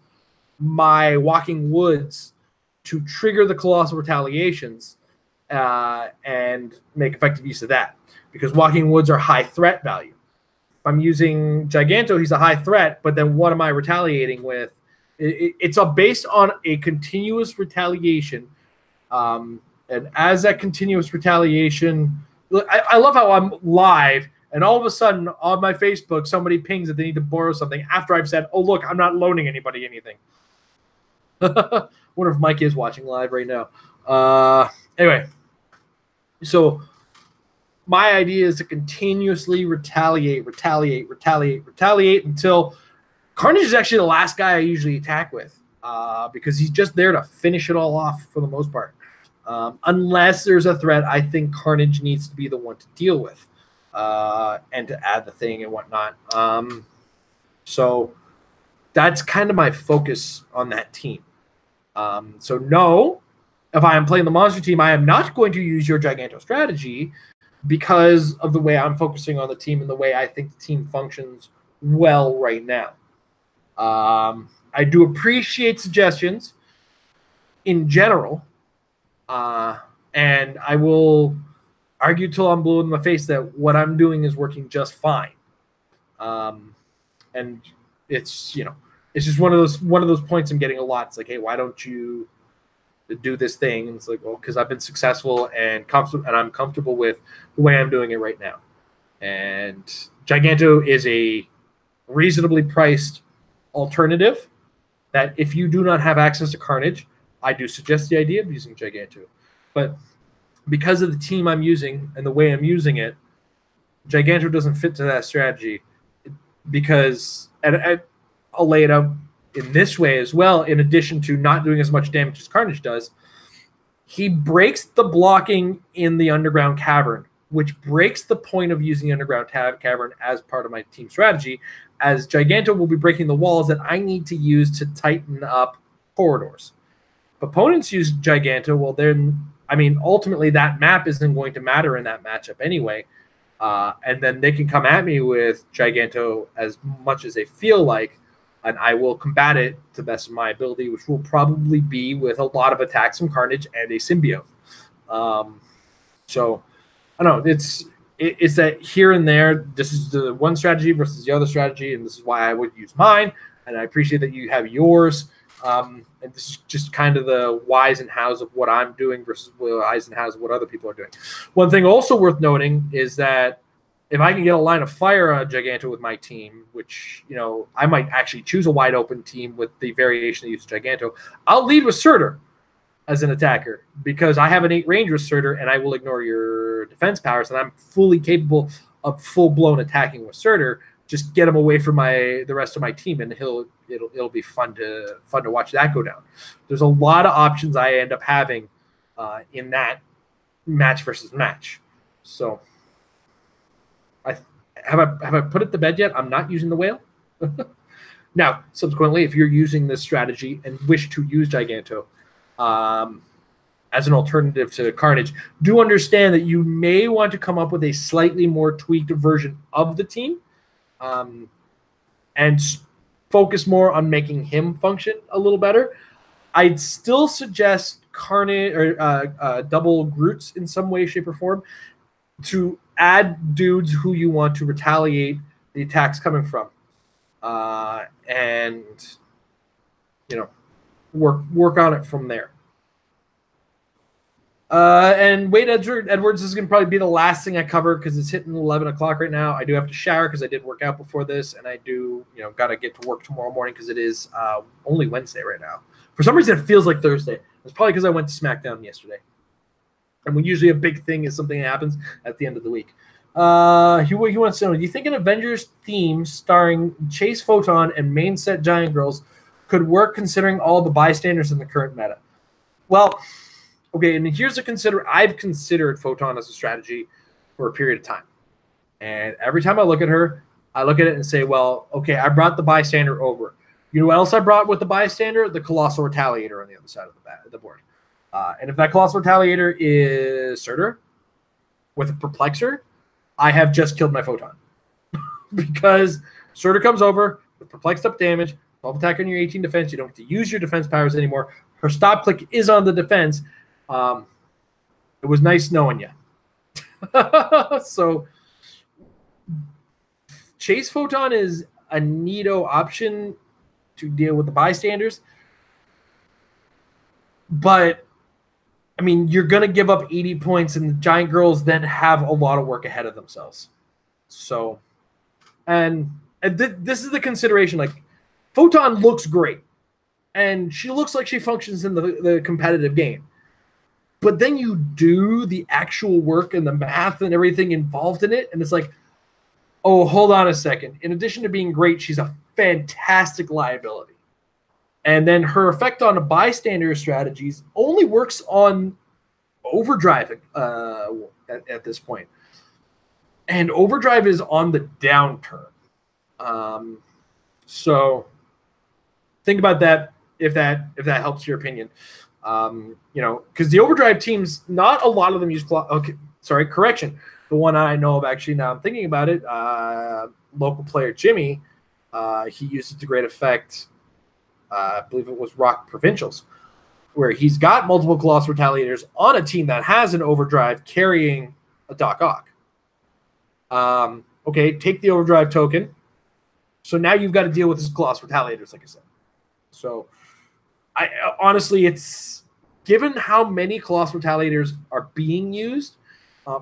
my Walking Woods to trigger the Colossal Retaliations and make effective use of that. Because Walking Woods are high threat value. If I'm using Giganto, he's a high threat, but then what am I retaliating with? It's based on a continuous retaliation. And as that continuous retaliation, I love how I'm live, and all of a sudden on my Facebook, somebody pings that they need to borrow something after I've said, oh, look, I'm not loaning anybody anything. Wonder if Mike is watching live right now. Anyway, so my idea is to continuously retaliate until Carnage is actually the last guy I usually attack with, because he's just there to finish it all off for the most part. Unless there's a threat I think Carnage needs to be the one to deal with, and to add the thing and whatnot. So that's kind of my focus on that team. So no, if I am playing the monster team, I am not going to use your Giganto strategy because of the way I'm focusing on the team and the way I think the team functions well right now. I do appreciate suggestions in general. And I will argue till I'm blue in the face that what I'm doing is working just fine. And it's, it's just one of those points I'm getting a lot. It's like, hey, why don't you do this thing? And it's like, well, because I've been successful and I'm comfortable with the way I'm doing it right now. And Giganto is a reasonably priced alternative that if you do not have access to Carnage, I do suggest the idea of using Giganto. But because of the team I'm using and the way I'm using it, Giganto doesn't fit to that strategy, because I'll lay it out in this way as well. In addition to not doing as much damage as Carnage does, he breaks the blocking in the underground cavern, which breaks the point of using underground cavern as part of my team strategy, as Giganto will be breaking the walls that I need to use to tighten up corridors. If opponents use Giganto, well, then, ultimately that map isn't going to matter in that matchup anyway. And then they can come at me with Giganto as much as they feel like, and I will combat it to the best of my ability, which will probably be with a lot of attacks from Carnage and a symbiote. So, I don't know. It's that here and there, this is the one strategy versus the other strategy, and this is why I would use mine, and I appreciate that you have yours. And this is just kind of the whys and hows of what I'm doing versus whys and hows of what other people are doing. One thing also worth noting is that if I can get a line of fire on a Giganto with my team, which, I might actually choose a wide open team with the variation of use of Giganto, I'll lead with Surtur as an attacker because I have an 8 range with Surtur and I will ignore your defense powers, and I'm fully capable of full-blown attacking with Surtur. Just get him away from the rest of my team, and it'll be fun to watch that go down. There's a lot of options I end up having in that match versus match. So have I put it to bed yet? I'm not using the whale. Now, subsequently, if you're using this strategy and wish to use Giganto as an alternative to Carnage, do understand that you may want to come up with a slightly more tweaked version of the team. And focus more on making him function a little better. I'd still suggest Carnage or double Groots in some way, shape, or form to add dudes who you want to retaliate the attacks coming from, and work on it from there. And Wade Edwards is going to probably be the last thing I cover because it's hitting 11 o'clock right now. I do have to shower because I did work out before this, and I do, got to get to work tomorrow morning because it is only Wednesday right now. For some reason, it feels like Thursday. It's probably because I went to SmackDown yesterday. And when usually a big thing is something that happens at the end of the week. He wants to know, do you think an Avengers theme starring Chase Photon and main set Giant Girls could work considering all the bystanders in the current meta? Well, okay, and here's I've considered Photon as a strategy for a period of time. And every time I look at her, I look at it and say, well, okay, I brought the bystander over. You know what else I brought with the bystander? The Colossal Retaliator on the other side of the board. And if that Colossal Retaliator is Surtur with a Perplexer, I have just killed my Photon. Because Surtur comes over with perplexed up damage, 12 attack on your 18 defense. You don't have to use your defense powers anymore. Her stop click is on the defense. It was nice knowing you. So Chase Photon is a neato option to deal with the bystanders. But, I mean, you're going to give up 80 points, and the Giant Girls then have a lot of work ahead of themselves. So, and this is the consideration. Like, Photon looks great, and she looks like she functions in the competitive game. But then you do the actual work and the math and everything involved in it, and it's like, oh, hold on a second. In addition to being great, she's a fantastic liability. And then her effect on the bystander strategies only works on Overdrive at this point. And Overdrive is on the downturn. So think about that if that helps your opinion. Because the Overdrive teams, not a lot of them use correction. The one I know of, actually, now I'm thinking about it, local player Jimmy, he used it to great effect. I believe it was ROC Provincials, where he's got multiple Colossal Retaliators on a team that has an Overdrive carrying a Doc Ock. Okay, take the Overdrive token. So now you've got to deal with his Colossal Retaliators, like I said. So, honestly, it's given how many Colossal Retaliators are being used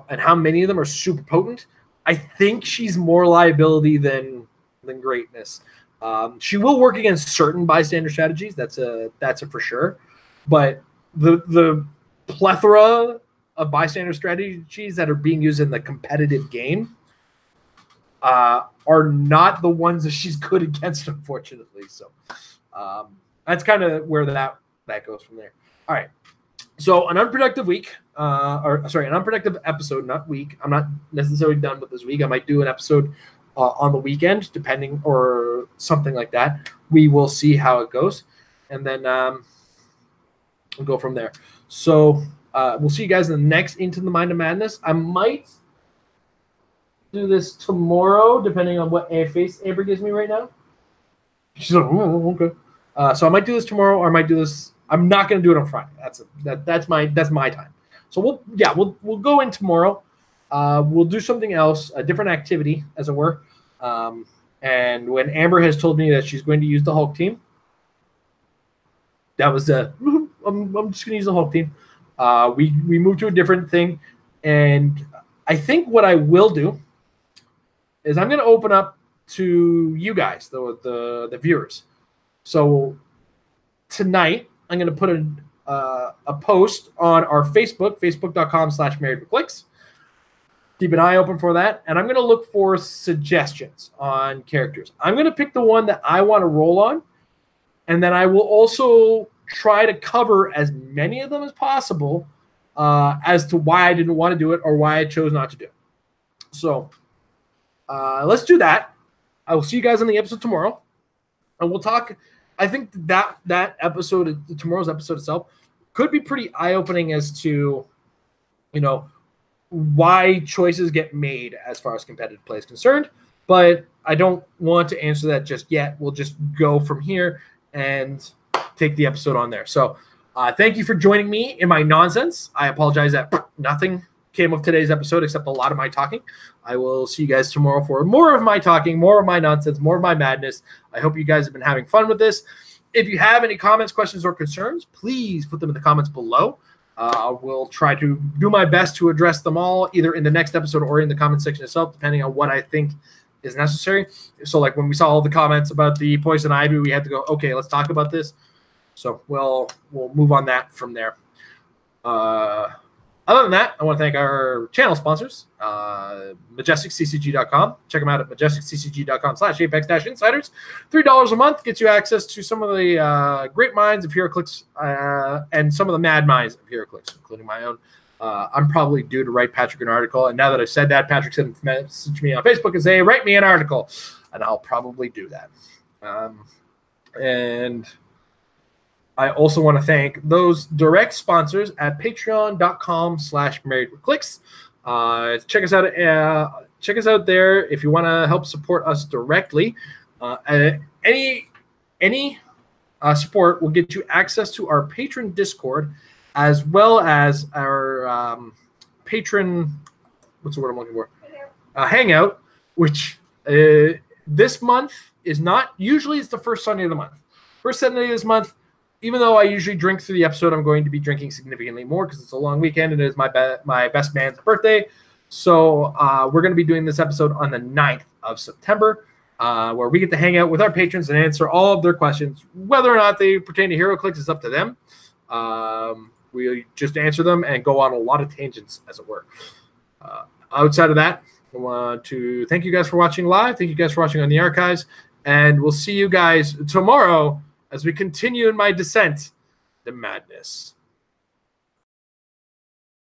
and how many of them are super potent, I think she's more liability than greatness. She will work against certain bystander strategies. That's a for sure. But the plethora of bystander strategies that are being used in the competitive game are not the ones that she's good against, unfortunately. So that's kind of where that goes from there. All right. So an unproductive week, an unproductive episode, not week. I'm not necessarily done with this week. I might do an episode on the weekend, depending, or something like that. We will see how it goes, and then we'll go from there. So we'll see you guys in the next Into the Mind of Madness. I might do this tomorrow, depending on what face Amber gives me right now. She's like, oh, okay. So I might do this tomorrow, or I might do this. I'm not going to do it on Friday. That's my time. So we'll go in tomorrow. We'll do something else, a different activity, as it were. And when Amber has told me that she's going to use the Hulk team, that was I'm just gonna use the Hulk team. We moved to a different thing, and I think what I will do is I'm gonna open up to you guys, the viewers. So tonight I'm gonna put a post on our Facebook, facebook.com/marriedwithclicks. Keep an eye open for that, and I'm gonna look for suggestions on characters. I'm gonna pick the one that I want to roll on, and then I will also try to cover as many of them as possible as to why I didn't want to do it or why I chose not to do it. So let's do that. I will see you guys on the episode tomorrow, and we'll talk. I think that episode, tomorrow's episode itself, could be pretty eye-opening as to, why choices get made as far as competitive play is concerned. But I don't want to answer that just yet. We'll just go from here and take the episode on there. So thank you for joining me in my nonsense. I apologize that nothing came of today's episode except a lot of my talking. I will see you guys tomorrow for more of my talking, more of my nonsense, more of my madness. I hope you guys have been having fun with this. If you have any comments, questions, or concerns, please put them in the comments below. We'll try to do my best to address them all, either in the next episode or in the comment section itself, depending on what I think is necessary. So like when we saw all the comments about the poison ivy, we had to go, okay, let's talk about this. So we'll move on that from there. Other than that, I want to thank our channel sponsors, MajesticCCG.com. Check them out at MajesticCCG.com/Apex-Insiders. $3 a month gets you access to some of the great minds of Heroclix and some of the mad minds of Heroclix, including my own. I'm probably due to write Patrick an article, and now that I've said that, Patrick sent a message me on Facebook and say, write me an article, and I'll probably do that. And I also want to thank those direct sponsors at patreon.com/marriedwithclicks. Check us out. Check us out there if you want to help support us directly. Any support will get you access to our patron Discord, as well as our patron. What's the word I'm looking for? Hangout, which this month is not. Usually, it's the first Sunday of the month. First Sunday of this month. Even though I usually drink through the episode, I'm going to be drinking significantly more because it's a long weekend and it is my best man's birthday. So we're going to be doing this episode on the 9th of September, where we get to hang out with our patrons and answer all of their questions. Whether or not they pertain to Heroclix is up to them. We just answer them and go on a lot of tangents, as it were. Outside of that, I want to thank you guys for watching live. Thank you guys for watching on the archives. And we'll see you guys tomorrow as we continue in my descent to madness.